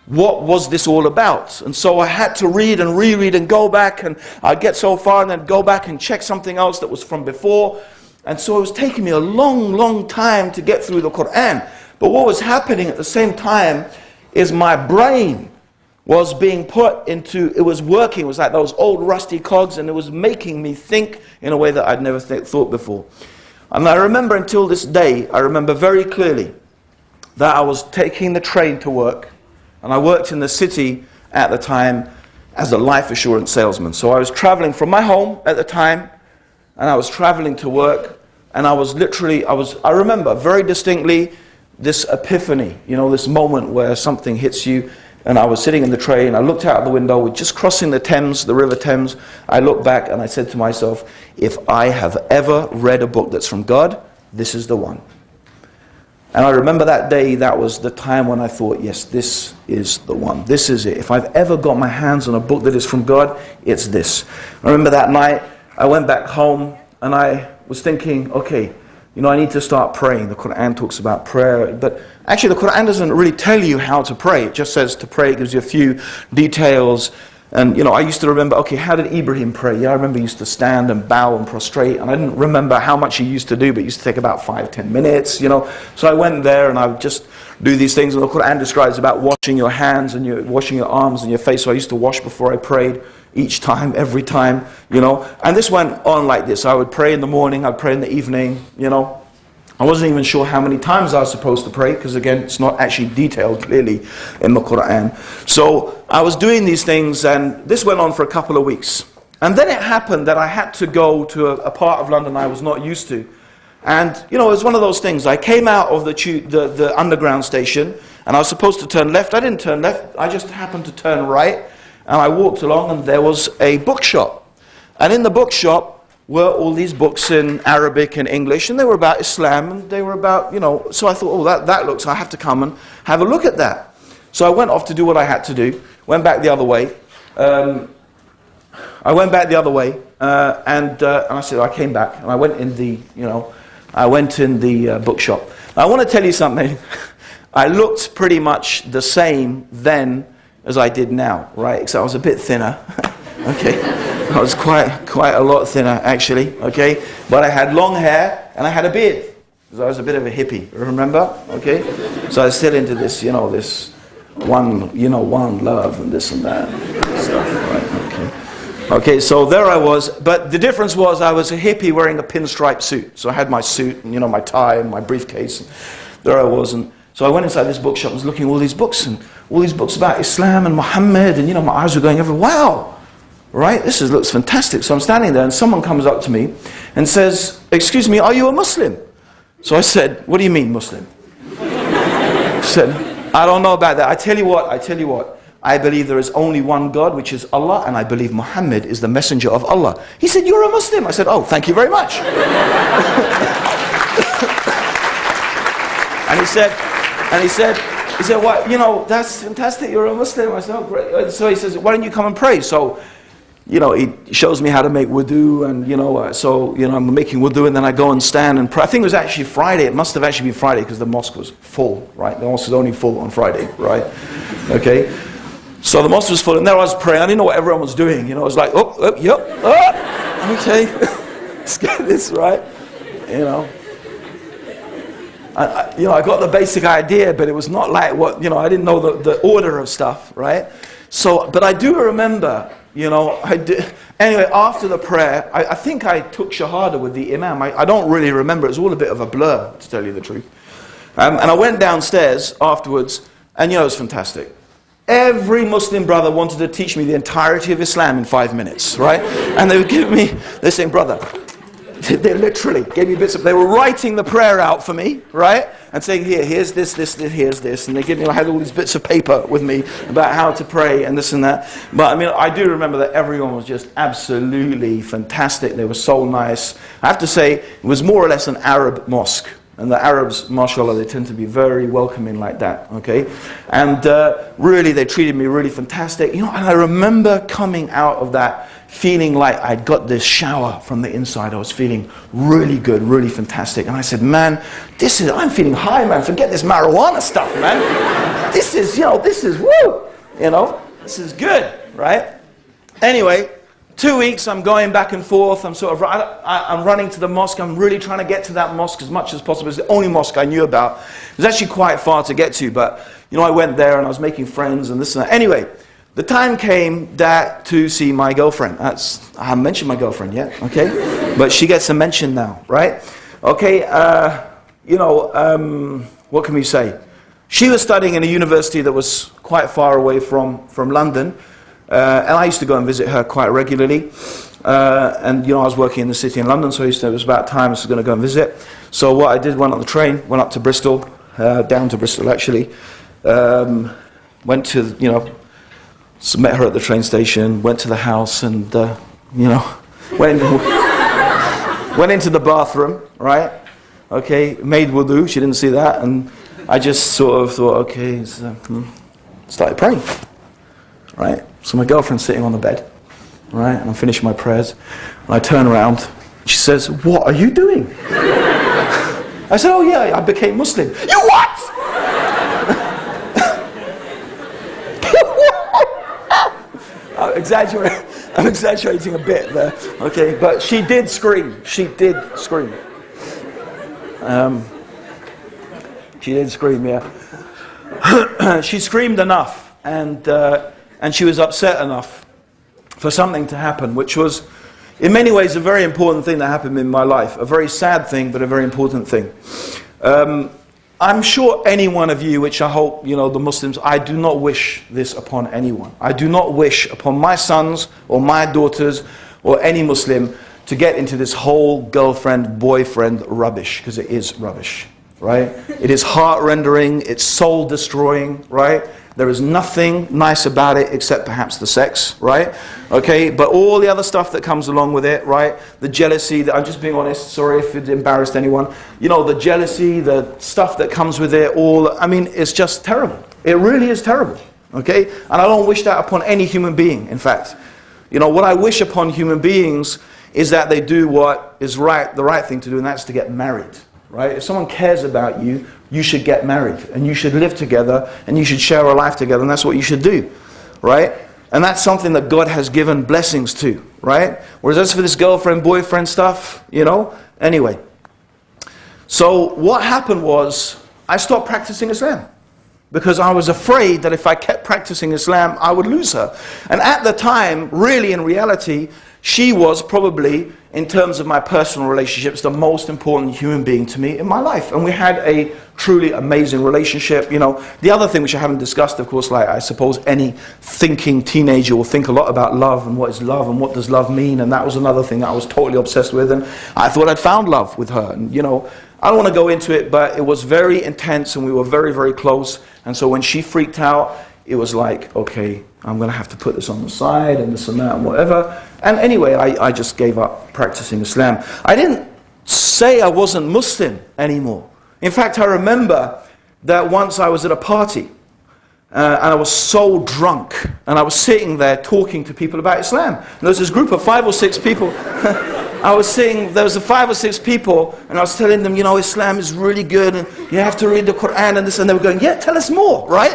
What was this all about? And so I had to read and reread and go back, and I'd get so far and then go back and check something else that was from before. And so it was taking me a long time to get through the Quran. But what was happening at the same time is my brain was being put into, it was working, it was like those old rusty cogs, and it was making me think in a way that I'd never thought before. And I remember until this day, I remember very clearly that I was taking the train to work, and I worked in the city at the time as a life assurance salesman. So I was traveling from my home at the time, and I was traveling to work, and I was literally, I remember very distinctly this epiphany, you know, this moment where something hits you. And I was sitting in the train, I looked out the window, we're just crossing the Thames, the River Thames. I looked back and I said to myself, if I have ever read a book that's from God, this is the one. And I remember that day, that was the time when I thought, yes, this is the one. This is it. If I've ever got my hands on a book that is from God, it's this. I remember that night, I went back home and I was thinking, okay, you know, I need to start praying. The Quran talks about prayer, but actually the Quran doesn't really tell you how to pray. It just says to pray, it gives you a few details. And, you know, I used to remember, okay, how did Ibrahim pray? Yeah, I remember he used to stand and bow and prostrate, and I didn't remember how much he used to do, but it used to take about 5-10 minutes, you know. So I went there and I would just do these things, and the Quran describes about washing your hands and washing your arms and your face. So I used to wash before I prayed each time, every time, you know. And this went on like this. I would pray in the morning, I'd pray in the evening, you know. I wasn't even sure how many times I was supposed to pray, because again, it's not actually detailed clearly in the Quran. So I was doing these things, and this went on for a couple of weeks. And then it happened that I had to go to a part of London I was not used to. And, you know, it was one of those things. I came out of the underground station, and I was supposed to turn left. I didn't turn left. I just happened to turn right. And I walked along, and there was a bookshop. And in the bookshop were all these books in Arabic and English, and they were about Islam, and they were about, you know, so I thought, oh, that looks, I have to come and have a look at that. So I went off to do what I had to do, went back the other way. And I said, I came back, and I went in the, you know, I went in the bookshop. I want to tell you something. I looked pretty much the same then as I did now, right? Except I was a bit thinner, okay? I was quite a lot thinner, actually, okay? But I had long hair and I had a beard, because I was a bit of a hippie, remember? Okay? So I was still into this, this one love and this and that stuff, right? Okay. Okay, so there I was, but the difference was I was a hippie wearing a pinstripe suit. So I had my suit and, my tie and my briefcase, and there I was. And so I went inside this bookshop and was looking at all these books, and all these books about Islam and Muhammad, and, my eyes were going everywhere. Wow! Right? This looks fantastic. So I'm standing there and someone comes up to me and says, "Excuse me, are you a Muslim?" So I said, "What do you mean Muslim?" He said, "I don't know about that. I tell you what, I believe there is only one God, which is Allah, and I believe Muhammad is the messenger of Allah." He said, "You're a Muslim." I said, "Oh, thank you very much." and he said, "What, that's fantastic, you're a Muslim." I said, "Oh, great." So he says, "Why don't you come and pray?" So, he shows me how to make wudu, and, I'm making wudu, and then I go and stand and pray. I think it was actually Friday. It must have actually been Friday, because the mosque was full, right? The mosque was only full on Friday, right? Okay. So the mosque was full, and there I was praying. I didn't know what everyone was doing. I was like, okay, let's get this right, I got the basic idea, but it was not like what, I didn't know the order of stuff, right? So, but I do remember, anyway, after the prayer, I think I took Shahadah with the Imam. I don't really remember. It was all a bit of a blur, to tell you the truth. And I went downstairs afterwards, and, it was fantastic. Every Muslim brother wanted to teach me the entirety of Islam in 5 minutes, right? And they would give me, they're saying, "Brother," they literally gave me bits of, they were writing the prayer out for me, right? And saying, here's this, here's this. And they gave me, I had all these bits of paper with me about how to pray and this and that. But I do remember that everyone was just absolutely fantastic. They were so nice. I have to say, it was more or less an Arab mosque. And the Arabs, mashallah, they tend to be very welcoming like that, okay? And really, they treated me really fantastic. And I remember coming out of that feeling like I'd got this shower from the inside. I was feeling really good, really fantastic. And I said, "Man, I'm feeling high, man. Forget this marijuana stuff, man. This is woo! This is good, right?" Anyway, 2 weeks, I'm going back and forth. I'm running to the mosque. I'm really trying to get to that mosque as much as possible. It's the only mosque I knew about. It was actually quite far to get to, but, I went there and I was making friends and this and that. Anyway, the time came to see my girlfriend. I haven't mentioned my girlfriend yet, okay? But she gets a mention now, right? Okay, what can we say? She was studying in a university that was quite far away from London. And I used to go and visit her quite regularly. And, I was working in the city in London, so it was about time I was going to go and visit. So what I did, went on the train, went up to Bristol, down to Bristol actually. Went to, met her at the train station, went to the house, and, went into the bathroom, right? Okay, made wudu, she didn't see that, and I just sort of thought, okay, started praying, right? So my girlfriend's sitting on the bed, right, and I'm finishing my prayers, and I turn around, she says, "What are you doing?" I said, "Oh yeah, I became Muslim." "You what?" I'm exaggerating a bit there, okay, but she did scream. She did scream. She did scream, yeah. She screamed enough, and she was upset enough for something to happen, which was, in many ways, a very important thing that happened in my life. A very sad thing, but a very important thing. I'm sure any one of you, which I hope, the Muslims, I do not wish this upon anyone. I do not wish upon my sons or my daughters or any Muslim to get into this whole girlfriend, boyfriend rubbish, because it is rubbish, right? It is heart-rendering, it's soul-destroying, right? There is nothing nice about it except perhaps the sex, right? Okay, but all the other stuff that comes along with it, right? The jealousy, I'm just being honest, sorry if it embarrassed anyone. The jealousy, the stuff that comes with it, it's just terrible. It really is terrible, okay? And I don't wish that upon any human being, in fact. What I wish upon human beings is that they do what is right, the right thing to do, and that's to get married. Right? If someone cares about you, you should get married, and you should live together, and you should share a life together, and that's what you should do. Right? And that's something that God has given blessings to. Right? Whereas as for this girlfriend, boyfriend stuff, you know, anyway. So what happened was, I stopped practicing Islam. Because I was afraid that if I kept practicing Islam, I would lose her. And at the time, really in reality, she was probably, in terms of my personal relationships, the most important human being to me in my life. And we had a truly amazing relationship. You know, the other thing which I haven't discussed, of course, like I suppose any thinking teenager will think a lot about love and what is love and what does love mean. And that was another thing that I was totally obsessed with. And I thought I'd found love with her. And, you know, I don't want to go into it, but it was very intense and we were very, very close. And so when she freaked out, it was like, okay, I'm going to have to put this on the side and this and that and whatever. And anyway, I just gave up practicing Islam. I didn't say I wasn't Muslim anymore. In fact, I remember that once I was at a party and I was so drunk and I was sitting there talking to people about Islam. And there was this group of 5 or 6 people. I was saying, there was 5 or 6 people, and I was telling them, you know, Islam is really good, and you have to read the Quran and this, and they were going, yeah, tell us more, right?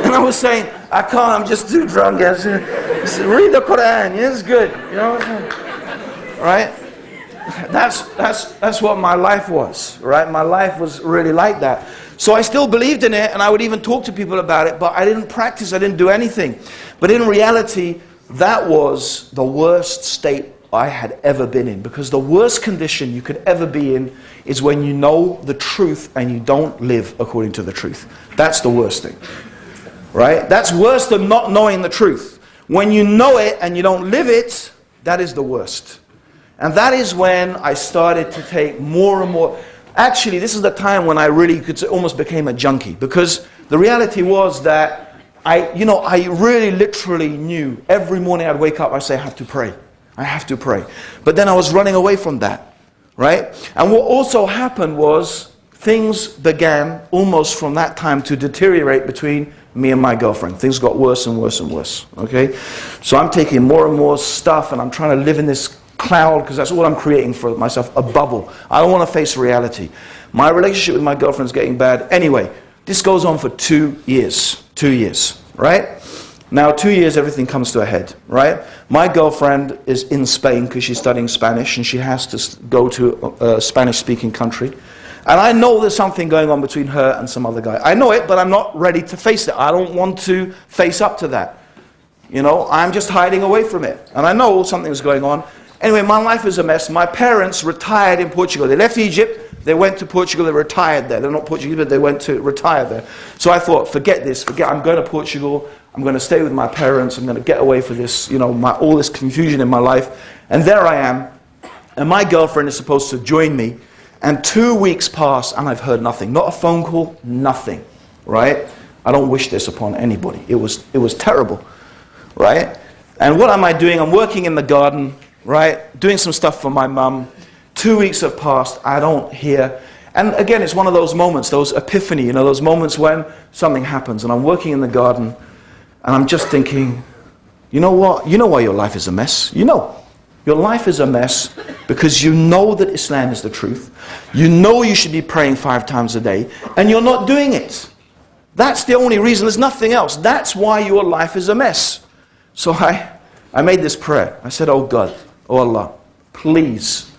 And I was saying, I can't, I'm just too drunk. I said, read the Quran, yeah, it's good, you know, right? That's what my life was, right? My life was really like that. So I still believed in it, and I would even talk to people about it, but I didn't practice, I didn't do anything. But in reality, that was the worst state I had ever been in, because the worst condition you could ever be in is when you know the truth and you don't live according to the truth. That's the worst thing, right? That's worse than not knowing the truth. When you know it and you don't live it, that is the worst. And that is when I started to take more and more. Actually, this is the time when I really almost became a junkie, because the reality was that I really literally knew every morning I'd wake up, I'd say, I have to pray. I have to pray. But then I was running away from that, right? And what also happened was things began almost from that time to deteriorate between me and my girlfriend. Things got worse and worse and worse, okay? So I'm taking more and more stuff and I'm trying to live in this cloud, because that's what I'm creating for myself, a bubble. I don't want to face reality. My relationship with my girlfriend is getting bad. Anyway, this goes on for 2 years. 2 years, right? Now, 2 years, everything comes to a head, right? My girlfriend is in Spain because she's studying Spanish and she has to go to a Spanish-speaking country. And I know there's something going on between her and some other guy. I know it, but I'm not ready to face it. I don't want to face up to that. You know, I'm just hiding away from it. And I know something's going on. Anyway, my life is a mess. My parents retired in Portugal. They left Egypt, they went to Portugal, they retired there. They're not Portuguese, but they went to retire there. So I thought, forget this, I'm going to Portugal. I'm going to stay with my parents. I'm going to get away from this, you know, all this confusion in my life. And there I am. And my girlfriend is supposed to join me. And 2 weeks pass and I've heard nothing. Not a phone call, nothing. Right? I don't wish this upon anybody. It was terrible. Right? And what am I doing? I'm working in the garden. Right? Doing some stuff for my mum. 2 weeks have passed. I don't hear. And again, it's one of those moments, those epiphany, you know, those moments when something happens. And I'm working in the garden. And I'm just thinking, you know what? You know why your life is a mess? You know. Your life is a mess because you know that Islam is the truth. You know you should be praying 5 times a day. And you're not doing it. That's the only reason. There's nothing else. That's why your life is a mess. So I made this prayer. I said, oh God, oh Allah, please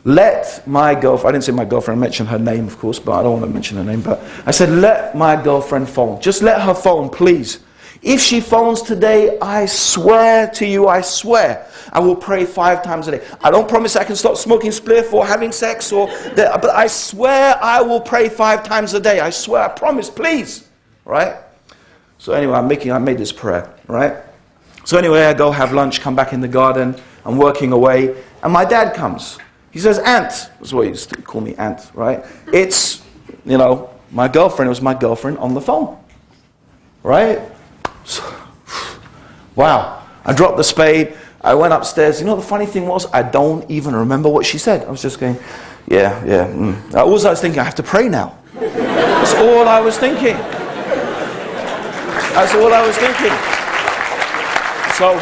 let my girlfriend, I didn't say my girlfriend, I mentioned her name of course, but I don't want to mention her name, but I said, let my girlfriend phone. Just let her phone, please. If she phones today, I swear to you, I swear, I will pray 5 times a day. I don't promise I can stop smoking spliff or having sex, but I swear I will pray 5 times a day. I swear, I promise, please. Right? So anyway, I made this prayer, right? So anyway, I go have lunch, come back in the garden, I'm working away, and my dad comes. He says, Aunt, that's what he used to call me, Aunt, right? It's, you know, my girlfriend, it was my girlfriend on the phone, right? So, wow. I dropped the spade, I went upstairs. You know, the funny thing was, I don't even remember what she said. I was just going, yeah. All I was thinking, I have to pray now. That's all I was thinking. That's all I was thinking. So,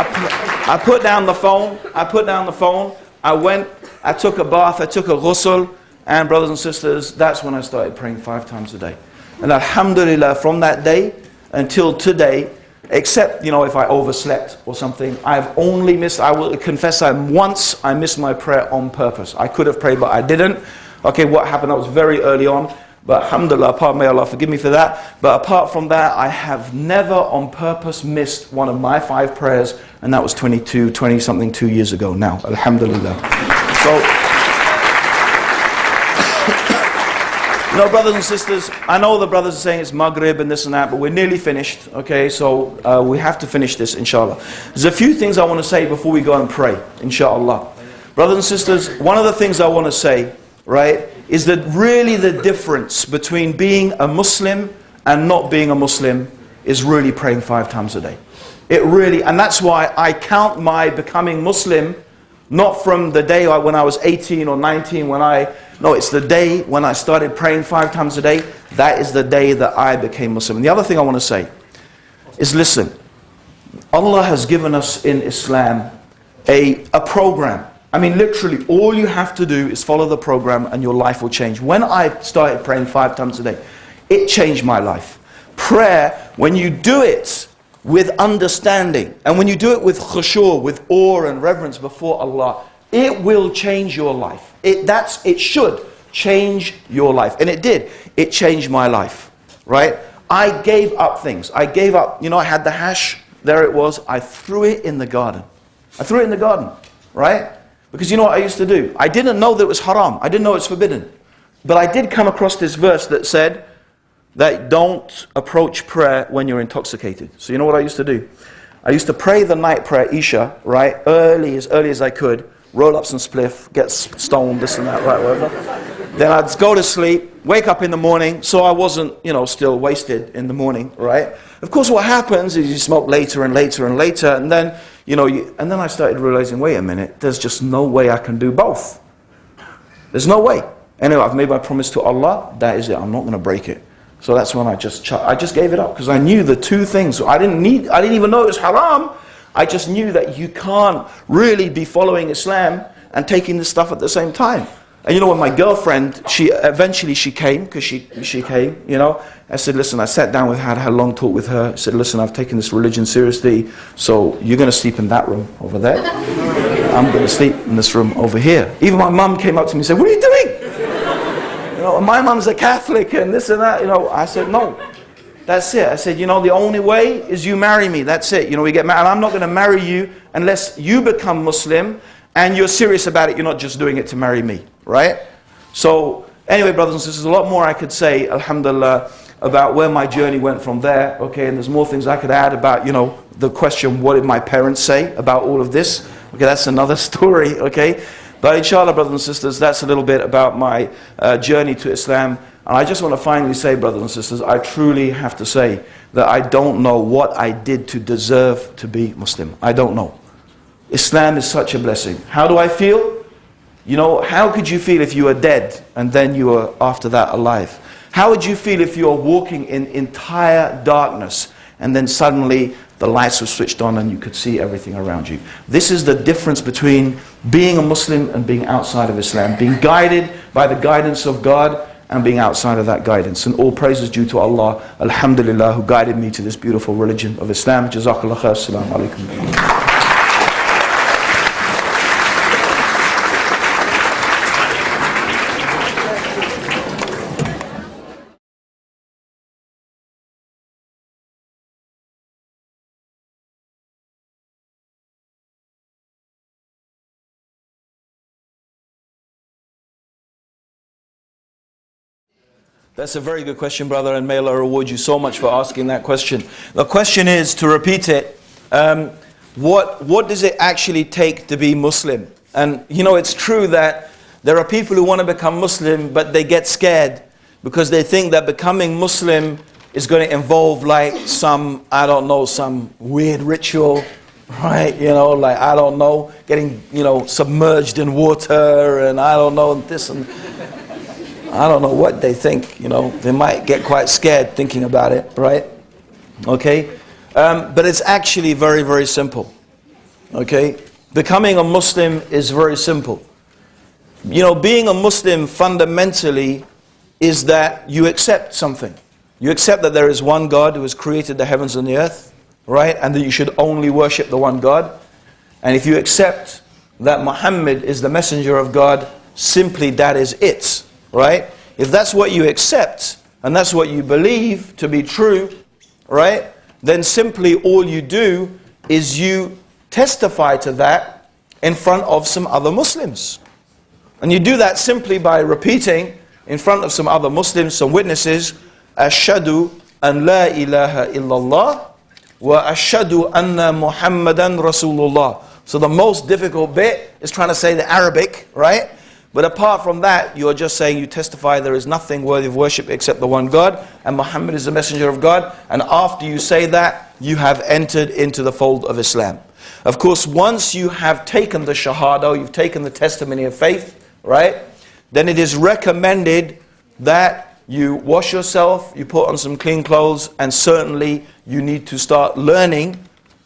I put down the phone. I went, I took a bath, I took a ghusl, and brothers and sisters, that's when I started praying 5 times a day. And alhamdulillah, from that day until today, except, if I overslept or something, I've only missed, I will confess, once I missed my prayer on purpose. I could have prayed, but I didn't. Okay, what happened? That was very early on. But alhamdulillah, may Allah forgive me for that. But apart from that, I have never on purpose missed one of my 5 prayers. And that was 20-something 2 years ago now. Alhamdulillah. So, brothers and sisters, I know the brothers are saying it's Maghrib and this and that, but we're nearly finished. Okay, so we have to finish this, inshallah. There's a few things I want to say before we go and pray, inshallah. Brothers and sisters, one of the things I want to say, right, is that really the difference between being a Muslim and not being a Muslim is really praying 5 times a day. It really, and that's why I count my becoming Muslim not from the day when I was 18 or 19 no, it's the day when I started praying 5 times a day. That is the day that I became Muslim. And the other thing I want to say is, listen, Allah has given us in Islam a program. I mean, literally, all you have to do is follow the program and your life will change. When I started praying 5 times a day, it changed my life. Prayer, when you do it with understanding, and when you do it with khushu', with awe and reverence before Allah, it will change your life. It should change your life. And it did. It changed my life. Right? I gave up things. I gave up, I had the hash, there it was. I threw it in the garden. Right? Because you know what I used to do? I didn't know that it was haram. I didn't know it was forbidden. But I did come across this verse that said that don't approach prayer when you're intoxicated. So you know what I used to do? I used to pray the night prayer, Isha, right? Early as I could. Roll up some spliff, get stoned, this and that, right, whatever. Then I'd go to sleep, wake up in the morning, so I wasn't, still wasted in the morning, right? Of course, what happens is you smoke later and later and later, and then, and then I started realizing, wait a minute, there's just no way I can do both. There's no way. Anyway, I've made my promise to Allah, that is it, I'm not going to break it. So that's when I just gave it up, because I knew the 2 things. I didn't even know it was haram. I just knew that you can't really be following Islam and taking this stuff at the same time. And when my girlfriend, she eventually came, because she came, I said, listen, I sat down with her, had a long talk with her. I said, listen, I've taken this religion seriously, so you're going to sleep in that room over there. I'm going to sleep in this room over here. Even my mum came up to me and said, what are you doing? My mum's a Catholic and this and that. I said, no. That's it. I said, the only way is you marry me. That's it. We get married. I'm not going to marry you unless you become Muslim and you're serious about it. You're not just doing it to marry me. Right? So, anyway, brothers and sisters, a lot more I could say, alhamdulillah, about where my journey went from there. Okay, and there's more things I could add about, the question, what did my parents say about all of this? Okay, that's another story. Okay? But inshallah, brothers and sisters, that's a little bit about my journey to Islam. And I just want to finally say, brothers and sisters, I truly have to say that I don't know what I did to deserve to be Muslim. I don't know. Islam is such a blessing. How do I feel? How could you feel if you were dead and then you were after that alive? How would you feel if you were walking in entire darkness and then suddenly the lights were switched on and you could see everything around you? This is the difference between being a Muslim and being outside of Islam. Being guided by the guidance of God and being outside of that guidance. And all praise is due to Allah, alhamdulillah, who guided me to this beautiful religion of Islam. Jazakallah khair. Assalamu alaikum. That's a very good question, brother, and may Allah reward you so much for asking that question. The question is, to repeat it, what does it actually take to be Muslim? And it's true that there are people who want to become Muslim, but they get scared because they think that becoming Muslim is going to involve like some weird ritual, right? Getting, submerged in water and this and I don't know what they think, they might get quite scared thinking about it, right? Okay? But it's actually very, very simple. Okay? Becoming a Muslim is very simple. You know, being a Muslim fundamentally is that you accept something. You accept that there is one God who has created the heavens and the earth, right? And that you should only worship the one God. And if you accept that Muhammad is the messenger of God, simply that is it, right? If that's what you accept, and that's what you believe to be true, right? Then simply all you do is you testify to that in front of some other Muslims. And you do that simply by repeating in front of some other Muslims, some witnesses, Ashhadu an la ilaha illallah wa ashhadu anna Muhammadan Rasulullah. So the most difficult bit is trying to say the Arabic, right? But apart from that, you're just saying you testify there is nothing worthy of worship except the one God, and Muhammad is the messenger of God. And after you say that, you have entered into the fold of Islam. Of course, once you have taken the Shahadah, you've taken the testimony of faith, right? Then it is recommended that you wash yourself, you put on some clean clothes, and certainly you need to start learning,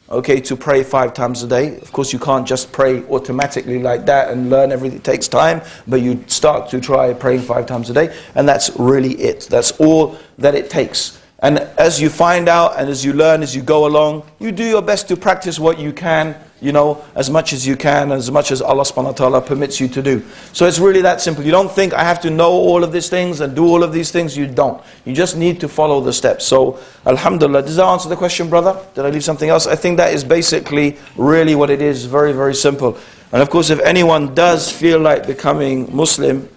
okay, to pray 5 times a day. Of course, you can't just pray automatically like that and learn everything. It takes time, but you start to try praying 5 times a day, and that's really it. That's all that it takes. And as you find out and as you learn, as you go along, you do your best to practice what you can, you know, as much as you can, as much as Allah subhanahu wa ta'ala permits you to do. So it's really that simple. You don't think I have to know all of these things and do all of these things. You don't. You just need to follow the steps. So, alhamdulillah. Does that answer the question, brother? Did I leave something else? I think that is basically really what it is. Very, very simple. And of course, if anyone does feel like becoming Muslim,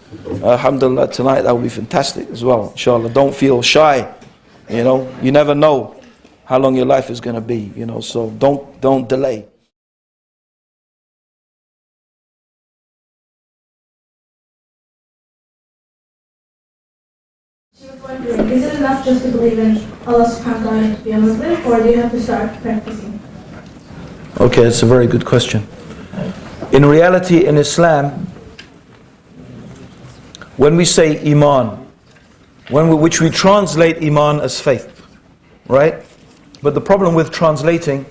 alhamdulillah, tonight that will be fantastic as well. Inshallah, don't feel shy. You know, you never know how long your life is going to be, you know, so don't delay. She was wondering, is it enough just to believe in Allah subhanahu wa ta'ala to be a Muslim, or do you have to start practicing? Okay, that's a very good question. In reality, in Islam, when we say Iman, which we translate Iman as faith, right? But the problem with translating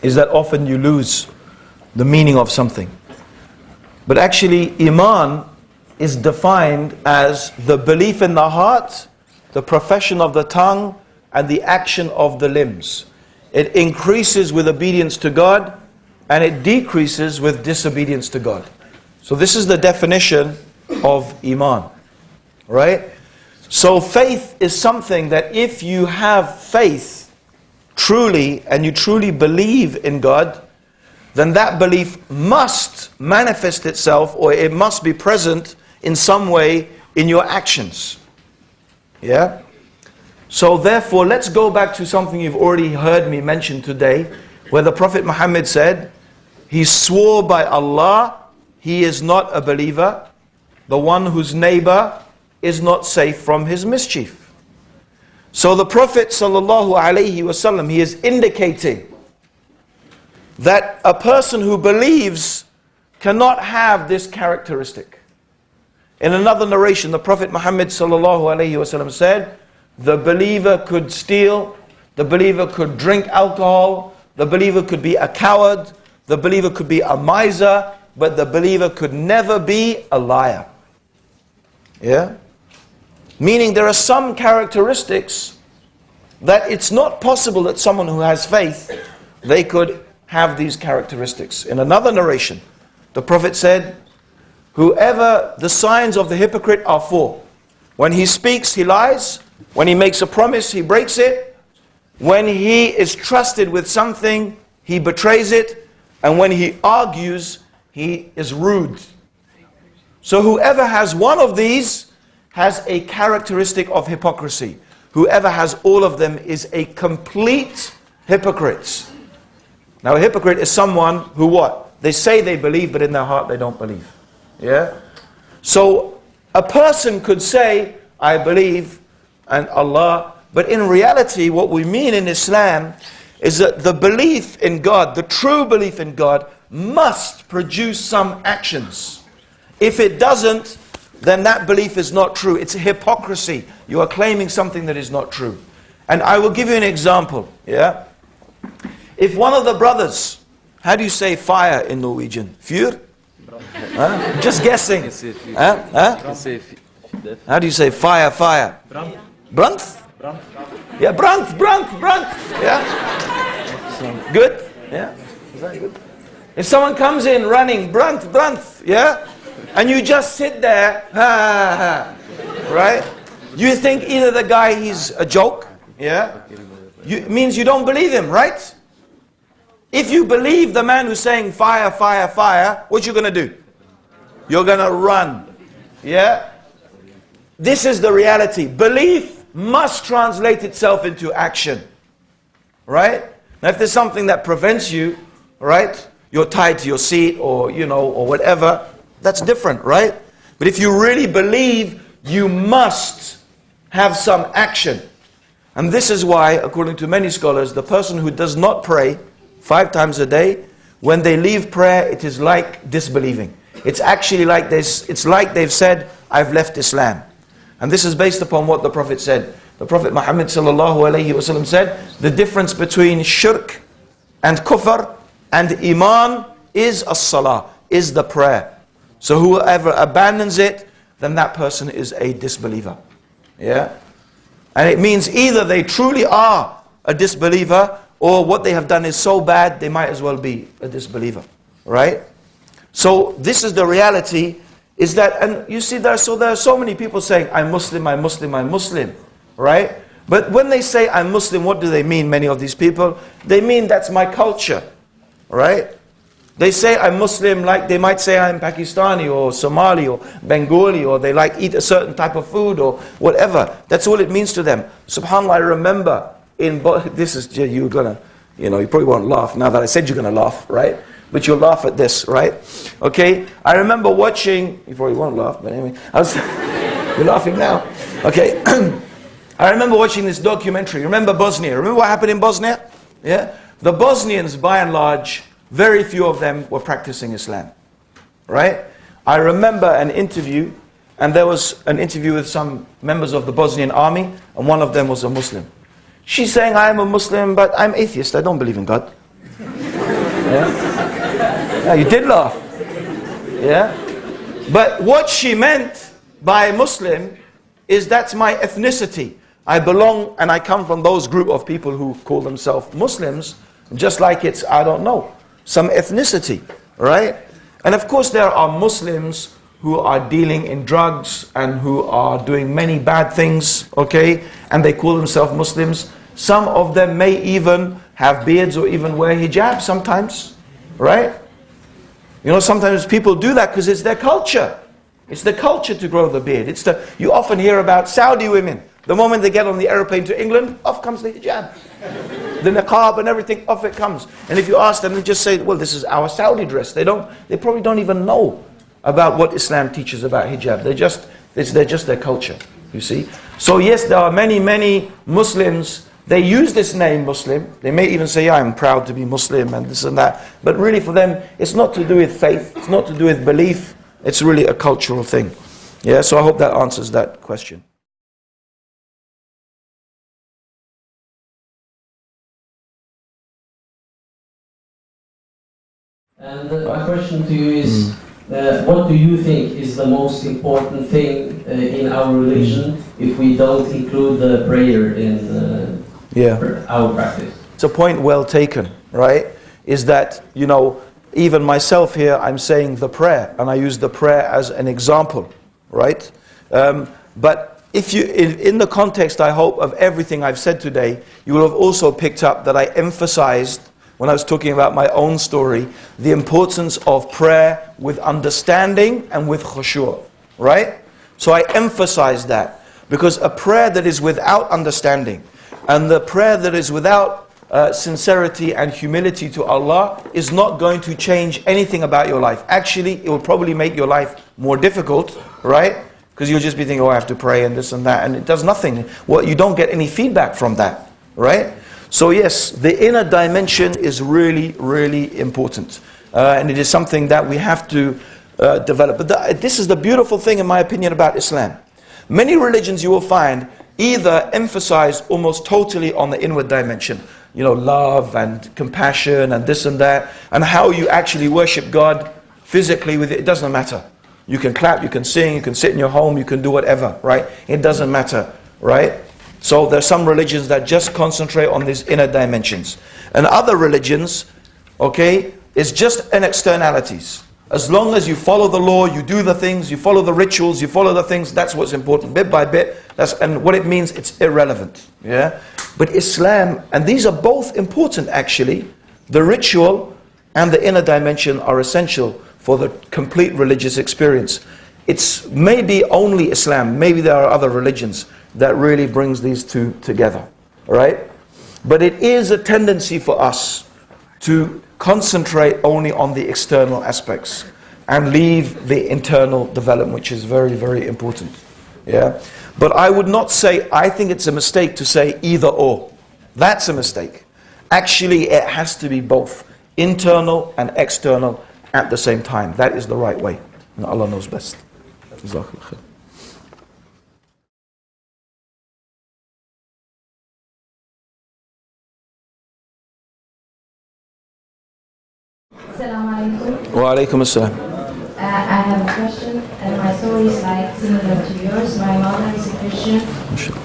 is that often you lose the meaning of something. But actually, Iman is defined as the belief in the heart, the profession of the tongue, and the action of the limbs. It increases with obedience to God, and it decreases with disobedience to God. So this is the definition of Iman, right? So faith is something that if you have faith truly, and you truly believe in God, then that belief must manifest itself, or it must be present in some way in your actions. Yeah? So therefore, let's go back to something you've already heard me mention today, where the Prophet Muhammad said, he swore by Allah, he is not a believer, the one whose neighbor is not safe from his mischief. So the Prophet ﷺ, he is indicating that a person who believes cannot have this characteristic. In another narration, the Prophet Muhammad ﷺ said, the believer could steal, the believer could drink alcohol, the believer could be a coward, the believer could be a miser, but the believer could never be a liar. Yeah? Meaning there are some characteristics that it's not possible that someone who has faith, they could have these characteristics. In another narration, the Prophet said, whoever the signs of the hypocrite are 4. When he speaks, he lies. When he makes a promise, he breaks it. When he is trusted with something, he betrays it. And when he argues, he is rude. So whoever has one of these has a characteristic of hypocrisy. Whoever has all of them is a complete hypocrite. Now a hypocrite is someone who what? They say they believe, but in their heart they don't believe. Yeah? So a person could say, I believe in Allah, but in reality what we mean in Islam is that the belief in God, the true belief in God, must produce some actions. If it doesn't, then that belief is not true. It's a hypocrisy. You are claiming something that is not true. And I will give you an example. Yeah? If one of the brothers How do you say fire in Norwegian? Vuur? Huh? Just guessing. Huh? Huh? How do you say fire, fire? Brand? Yeah, brand. Yeah? Good? Yeah? Very good. If someone comes in running, brand, yeah? And you just sit there, right? You think either the guy, he's a joke, yeah? It means you don't believe him, right? If you believe the man who's saying fire, fire, fire, what you going to do? You're going to run, yeah? This is the reality. Belief must translate itself into action, right? Now if there's something that prevents you, right? You're tied to your seat or, you know, or whatever, that's different, right? But if you really believe, you must have some action. And this is why, according to many scholars, the person who does not pray 5 times a day, when they leave prayer, it is like disbelieving. It's actually like this, it's like they've said, I've left Islam. And this is based upon what the Prophet said. The Prophet Muhammad sallallahu alayhi wasallam said, the difference between shirk and kufr and iman is as-salah, is the prayer. So whoever abandons it, then that person is a disbeliever. Yeah? And it means either they truly are a disbeliever, or what they have done is so bad, they might as well be a disbeliever. Right? So this is the reality, is that, and you see there are so many people saying, I'm Muslim, I'm Muslim, I'm Muslim. Right? But when they say I'm Muslim, what do they mean, many of these people? They mean that's my culture. Right? They say I'm Muslim like they might say I'm Pakistani or Somali or Bengali, or they like eat a certain type of food or whatever. That's all it means to them. SubhanAllah, I remember this is, you're gonna, you know, you probably won't laugh now that I said you're gonna laugh, right? But you'll laugh at this, right? Okay, I remember watching, you probably won't laugh, but anyway, you're laughing now. Okay, I remember watching this documentary. Remember Bosnia? Remember what happened in Bosnia? Yeah? The Bosnians, by and large, very few of them were practicing Islam, right? I remember an interview, and there was an interview with some members of the Bosnian army, and one of them was a Muslim. She's saying, I am a Muslim, but I'm atheist, I don't believe in God. Yeah? Yeah, you did laugh. Yeah? But what she meant by Muslim is that's my ethnicity. I belong and I come from those group of people who call themselves Muslims, just like it's, I don't know, some ethnicity, right? And of course there are Muslims who are dealing in drugs and who are doing many bad things, okay? And they call themselves Muslims. Some of them may even have beards or even wear hijab sometimes, right? You know, sometimes people do that because it's their culture. It's the culture to grow the beard. You often hear about Saudi women. The moment they get on the aeroplane to England, off comes the hijab. The niqab and everything, off it comes. And if you ask them, they just say, well, this is our Saudi dress. They probably don't even know about what Islam teaches about hijab. They're just their culture, you see. So yes, there are many Muslims, they use this name Muslim. They may even say, yeah, I'm proud to be Muslim and this and that. But really for them, it's not to do with faith. It's not to do with belief. It's really a cultural thing. Yeah, so I hope that answers that question. And my question to you is, what do you think is the most important thing in our religion if we don't include the prayer in our practice? It's a point well taken, right? Is that, you know, even myself here, I'm saying the prayer, and I use the prayer as an example, right? But if you, in the context, I hope, of everything I've said today, you will have also picked up that I emphasized, when I was talking about my own story, the importance of prayer with understanding and with khushu', right? So I emphasize that, because a prayer that is without understanding, and the prayer that is without sincerity and humility to Allah is not going to change anything about your life. Actually, it will probably make your life more difficult, right? Because you'll just be thinking, oh, I have to pray and this and that, and it does nothing. Well, you don't get any feedback from that, right? So yes, the inner dimension is really, really important. And it is something that we have to develop. But this is the beautiful thing, in my opinion, about Islam. Many religions you will find either emphasize almost totally on the inward dimension. love and compassion and this and that, and how you actually worship God physically with it doesn't matter. You can clap, you can sing, you can sit in your home, you can do whatever, right? It doesn't matter, right? So there's some religions that just concentrate on these inner dimensions. And other religions, okay, it's just an externalities. As long as you follow the law, you do the things, you follow the rituals, you follow the things, that's what's important. Bit by bit, and what it means, it's irrelevant. Yeah? But Islam, and these are both important actually, the ritual and the inner dimension are essential for the complete religious experience. It's maybe only Islam, maybe there are other religions that really brings these two together. Right? But it is a tendency for us to concentrate only on the external aspects and leave the internal development, which is very, very important. Yeah? But I would not say, I think it's a mistake to say either or. That's a mistake. Actually, it has to be both internal and external at the same time. That is the right way. And Allah knows best. Jazakallah khair. Assalamu alaikum. Wa alaikum assalam. I have a question, and my story is like similar to yours. My mother is a Christian,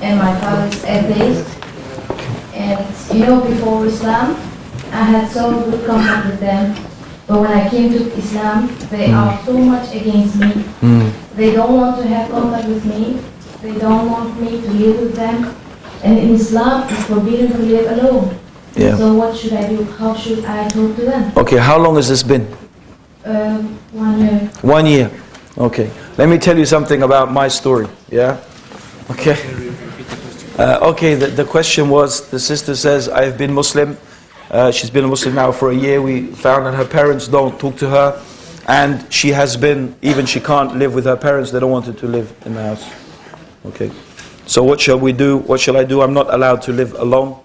and my father is atheist. And before Islam, I had so good contact with them. But when I came to Islam, they are so much against me. They don't want to have contact with me. They don't want me to live with them. And in Islam, it's forbidden to live alone. Yeah. So what should I do? How should I talk to them? Okay, how long has this been? 1 year. 1 year. Okay. Let me tell you something about my story. Yeah? Okay. The question was, the sister says, I've been Muslim. She's been a Muslim now for a year. We found that her parents don't talk to her. And she has been, even she can't live with her parents. They don't want her to live in the house. Okay. So what shall we do? What shall I do? I'm not allowed to live alone.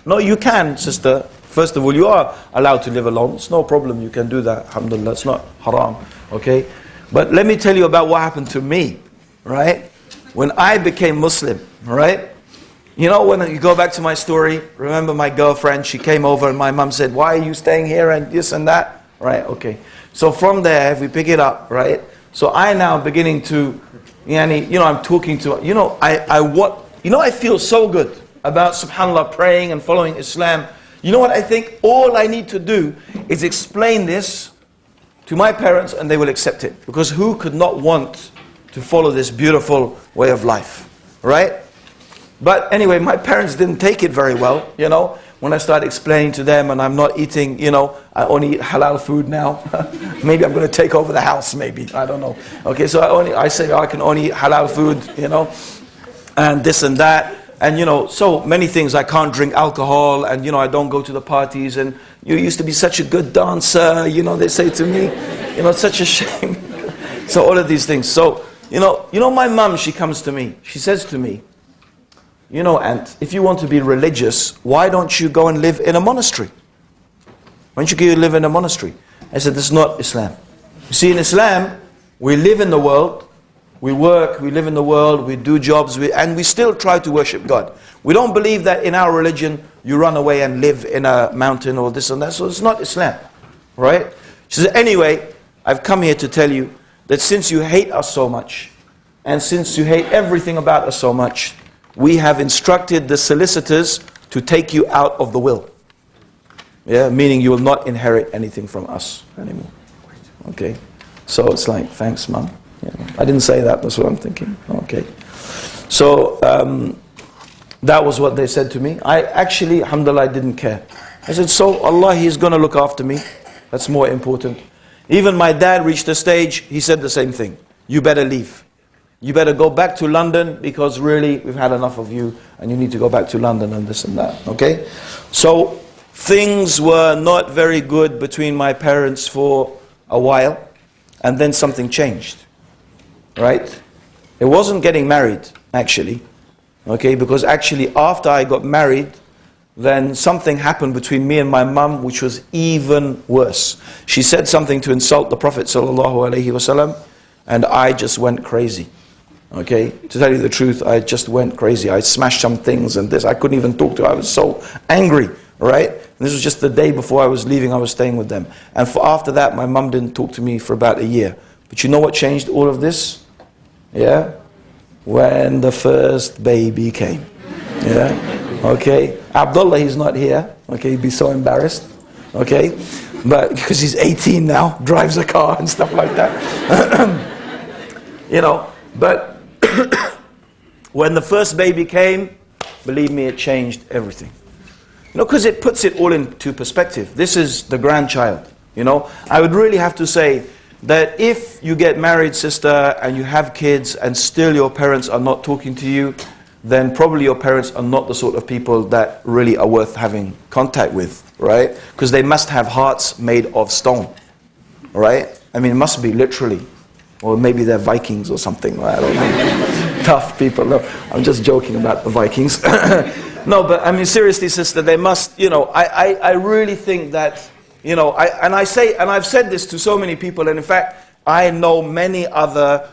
No, you can, sister. First of all, you are allowed to live alone. It's no problem. You can do that. Alhamdulillah. It's not haram. Okay? But let me tell you about what happened to me. Right? When I became Muslim. Right? When you go back to my story, remember my girlfriend, she came over and my mum said, why are you staying here and this and that? Right? Okay. So from there, if we pick it up, right? So I now beginning to, I'm talking to, I feel so good about, subhanAllah, praying and following Islam. You know what I think? All I need to do is explain this to my parents and they will accept it. Because who could not want to follow this beautiful way of life? Right? But anyway, my parents didn't take it very well, when I started explaining to them and I'm not eating, I only eat halal food now. Maybe I'm going to take over the house, maybe. I don't know. Okay, so I say I can only eat halal food, and this and that. And so many things. I can't drink alcohol, and I don't go to the parties. And you used to be such a good dancer, they say to me, it's such a shame. So all of these things. So my mum, she comes to me. She says to me, Aunt, if you want to be religious, why don't you go and live in a monastery? Why don't you go live in a monastery? I said, this is not Islam. You see, in Islam, we live in the world. We work, we live in the world, we do jobs, and we still try to worship God. We don't believe that in our religion, you run away and live in a mountain or this and that. So it's not Islam. Right? She said, anyway, I've come here to tell you that since you hate us so much, and since you hate everything about us so much, we have instructed the solicitors to take you out of the will. Yeah, meaning you will not inherit anything from us anymore. Okay? So it's like, thanks, Mum. Yeah, I didn't say that, that's what I'm thinking. Okay. So, that was what they said to me. I actually, alhamdulillah, didn't care. I said, so Allah, He's going to look after me. That's more important. Even my dad reached a stage, he said the same thing. You better leave. You better go back to London because really, we've had enough of you and you need to go back to London and this and that. Okay? So, things were not very good between my parents for a while. And then something changed. Right? It wasn't getting married, actually. Okay, because actually after I got married, then something happened between me and my mum which was even worse. She said something to insult the Prophet ﷺ, and I just went crazy. Okay, to tell you the truth, I just went crazy. I smashed some things and this. I couldn't even talk to her. I was so angry, right? And this was just the day before I was leaving. I was staying with them. And after that, my mum didn't talk to me for about a year. But you know what changed all of this? Yeah? When the first baby came. Yeah? Okay? Abdullah, he's not here. Okay, he'd be so embarrassed. Okay? But because he's 18 now, drives a car and stuff like that. You know, but when the first baby came, believe me, it changed everything. You know, because it puts it all into perspective. This is the grandchild. You know, I would really have to say that if you get married, sister, and you have kids and still your parents are not talking to you, then probably your parents are not the sort of people that really are worth having contact with, right? Because they must have hearts made of stone, right? I mean, it must be literally. Or maybe they're Vikings or something, I don't know. Tough people. No, I'm just joking about the Vikings. No, but I mean, seriously, sister, they must, you know, I really think that, you know, I've said this to so many people, and in fact, I know many other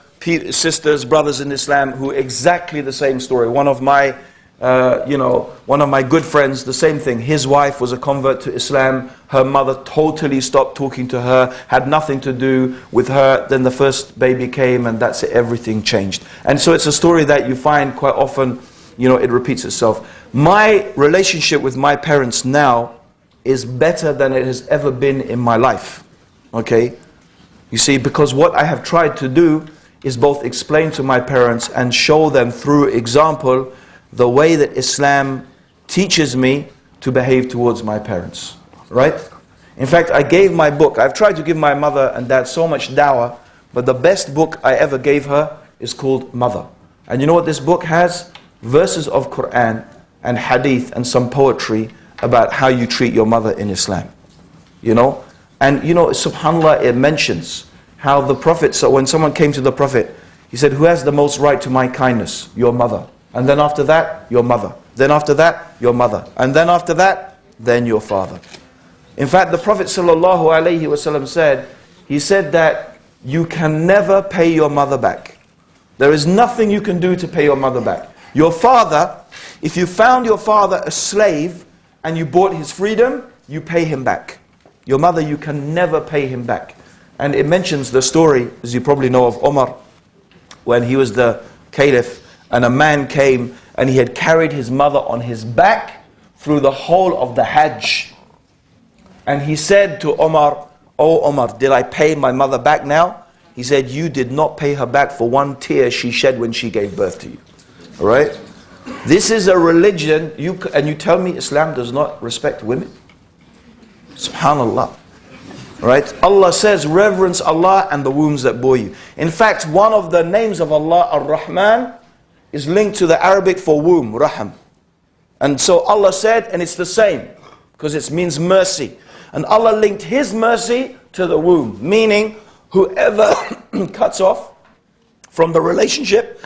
sisters, brothers in Islam who exactly the same story. One of my good friends, the same thing. His wife was a convert to Islam. Her mother totally stopped talking to her, had nothing to do with her. Then the first baby came, and that's it, everything changed. And so it's a story that you find quite often, you know, it repeats itself. My relationship with my parents now is better than it has ever been in my life. Okay? You see, because what I have tried to do is both explain to my parents and show them through example the way that Islam teaches me to behave towards my parents, right? In fact, I gave my book. I've tried to give my mother and dad so much dawah, but the best book I ever gave her is called Mother. And you know what this book has? Verses of Quran and hadith and some poetry about how you treat your mother in Islam. You know? And you know, subhanAllah, it mentions how the Prophet, so when someone came to the Prophet, he said, who has the most right to my kindness? Your mother. And then after that, your mother. Then after that, your mother. And then after that, then your father. In fact, the Prophet ﷺ said, he said that you can never pay your mother back. There is nothing you can do to pay your mother back. Your father, if you found your father a slave and you bought his freedom, you pay him back. Your mother, you can never pay him back. And it mentions the story, as you probably know, of Omar, when he was the caliph, and a man came and he had carried his mother on his back through the whole of the Hajj. And he said to Omar, "Oh Omar, did I pay my mother back now?" He said, "You did not pay her back for one tear she shed when she gave birth to you." All right? This is a religion, and you tell me Islam does not respect women? Subhanallah. Right? Allah says, reverence Allah and the wombs that bore you. In fact, one of the names of Allah, Ar-Rahman, is linked to the Arabic for womb, Raham. And so Allah said, and it's the same, because it means mercy. And Allah linked His mercy to the womb, meaning whoever cuts off from the relationship,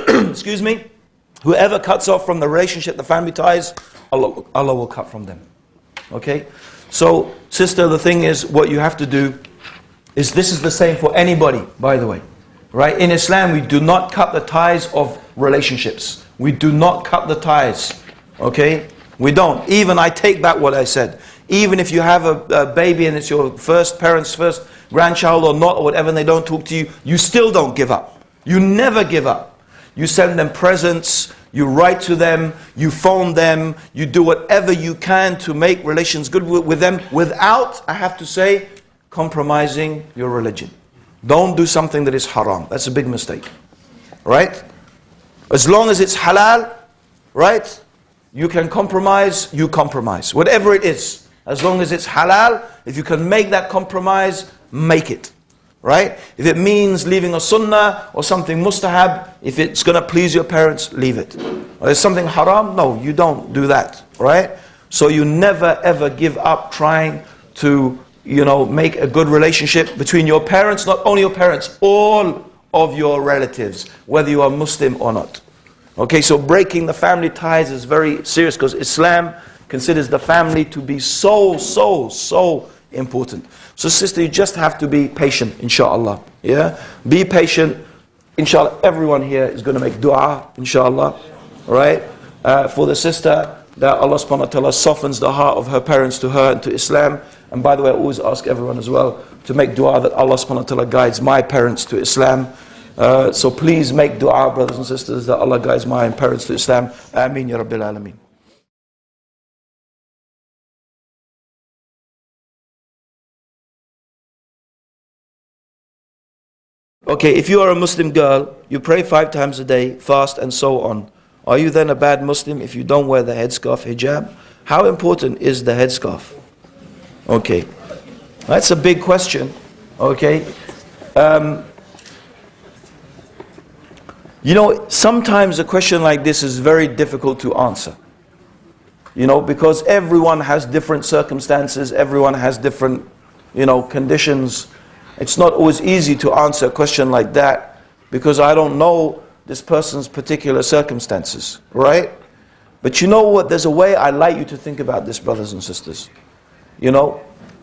excuse me, whoever cuts off from the relationship, the family ties, Allah will cut from them. Okay? So, sister, the thing is, what you have to do is, this is the same for anybody, by the way. Right? In Islam, we do not cut the ties of relationships. We do not cut the ties. Okay? We don't. Even, I take back what I said. Even if you have a baby and it's your parents' first grandchild or not, or whatever, and they don't talk to you, you still don't give up. You never give up. You send them presents, you write to them, you phone them, you do whatever you can to make relations good with them without, I have to say, compromising your religion. Don't do something that is haram. That's a big mistake. Right? As long as it's halal, right? You can compromise, you compromise. Whatever it is. As long as it's halal, if you can make that compromise, make it. Right? If it means leaving a sunnah or something mustahab, if it's going to please your parents, leave it. Or there's something haram, no, you don't do that. Right? So you never ever give up trying to, make a good relationship between your parents, not only your parents, all of your relatives, whether you are Muslim or not. Okay, so breaking the family ties is very serious, because Islam considers the family to be so important. So sister, you just have to be patient, inshallah. Yeah? Be patient. inshallah, everyone here is going to make dua, inshallah, right? For the sister, that Allah subhanahu wa ta'ala softens the heart of her parents to her and to Islam. And by the way, I always ask everyone as well to make dua that Allah subhanahu wa ta'ala guides my parents to Islam. So please make dua, brothers and sisters, that Allah guides my parents to Islam. Ameen ya Rabbil Alameen. Okay, if you are a Muslim girl, you pray 5 times a day, fast and so on. Are you then a bad Muslim if you don't wear the headscarf, hijab? How important is the headscarf? Okay, that's a big question. Okay, you know, sometimes a question like this is very difficult to answer. You know, because everyone has different circumstances, everyone has different, you know, conditions. It's not always easy to answer a question like that because I don't know this person's particular circumstances, right? But you know what? There's a way I'd like you to think about this, brothers and sisters. You know,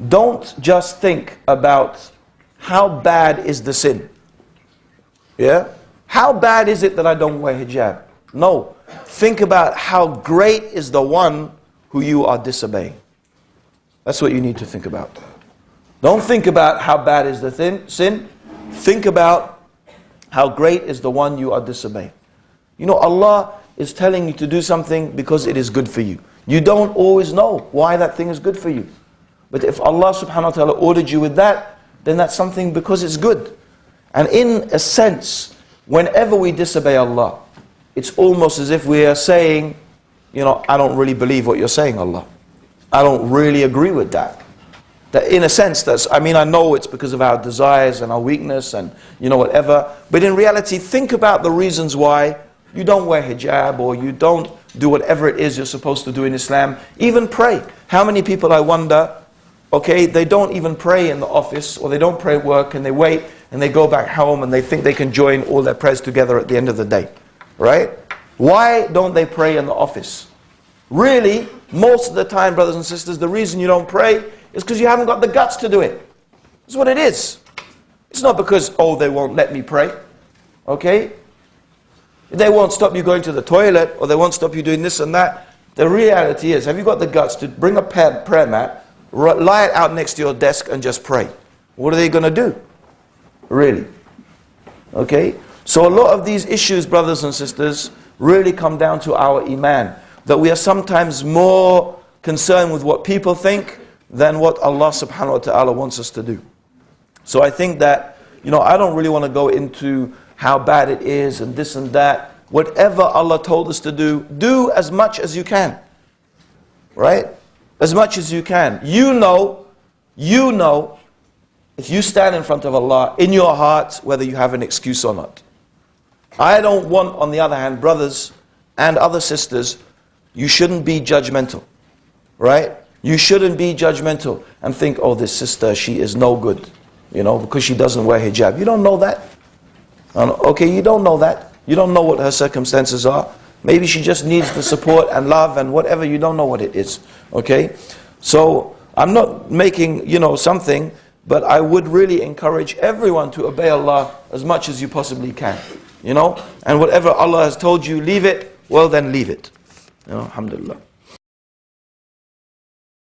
don't just think about how bad is the sin. Yeah? How bad is it that I don't wear hijab? No. Think about how great is the one who you are disobeying. That's what you need to think about. Don't think about how bad is the sin. Think about how great is the one you are disobeying. You know, Allah is telling you to do something because it is good for you. You don't always know why that thing is good for you. But if Allah subhanahu wa ta'ala ordered you with that, then that's something because it's good. And in a sense, whenever we disobey Allah, it's almost as if we are saying, you know, I don't really believe what you're saying, Allah. I don't really agree with that. That in a sense, that's, I mean, I know it's because of our desires and our weakness and, you know, whatever. But in reality, think about the reasons why you don't wear hijab or you don't do whatever it is you're supposed to do in Islam. Even pray. How many people, I wonder, okay, they don't even pray in the office or they don't pray at work and they wait and they go back home and they think they can join all their prayers together at the end of the day. Right? Why don't they pray in the office? Really, most of the time, brothers and sisters, the reason you don't pray is because you haven't got the guts to do it. That's what it is. It's not because, oh, they won't let me pray. Okay? They won't stop you going to the toilet or they won't stop you doing this and that. The reality is, have you got the guts to bring a prayer mat, lie it out next to your desk and just pray? What are they going to do? Really? Okay? So a lot of these issues, brothers and sisters, really come down to our iman. That we are sometimes more concerned with what people think than what Allah subhanahu wa ta'ala wants us to do. So I think that, you know, I don't really want to go into how bad it is and this and that. Whatever Allah told us to do as much as you can. Right? As much as you can. You know, if you stand in front of Allah, in your heart, whether you have an excuse or not. I don't want, on the other hand, brothers and other sisters, you shouldn't be judgmental. Right? You shouldn't be judgmental and think, oh, this sister, she is no good, you know, because she doesn't wear hijab. You don't know that. Okay, you don't know that. You don't know what her circumstances are. Maybe she just needs the support and love and whatever. You don't know what it is. Okay? So, I'm not making, you know, something, but I would really encourage everyone to obey Allah as much as you possibly can. You know? And whatever Allah has told you, leave it, well then leave it. You know, alhamdulillah.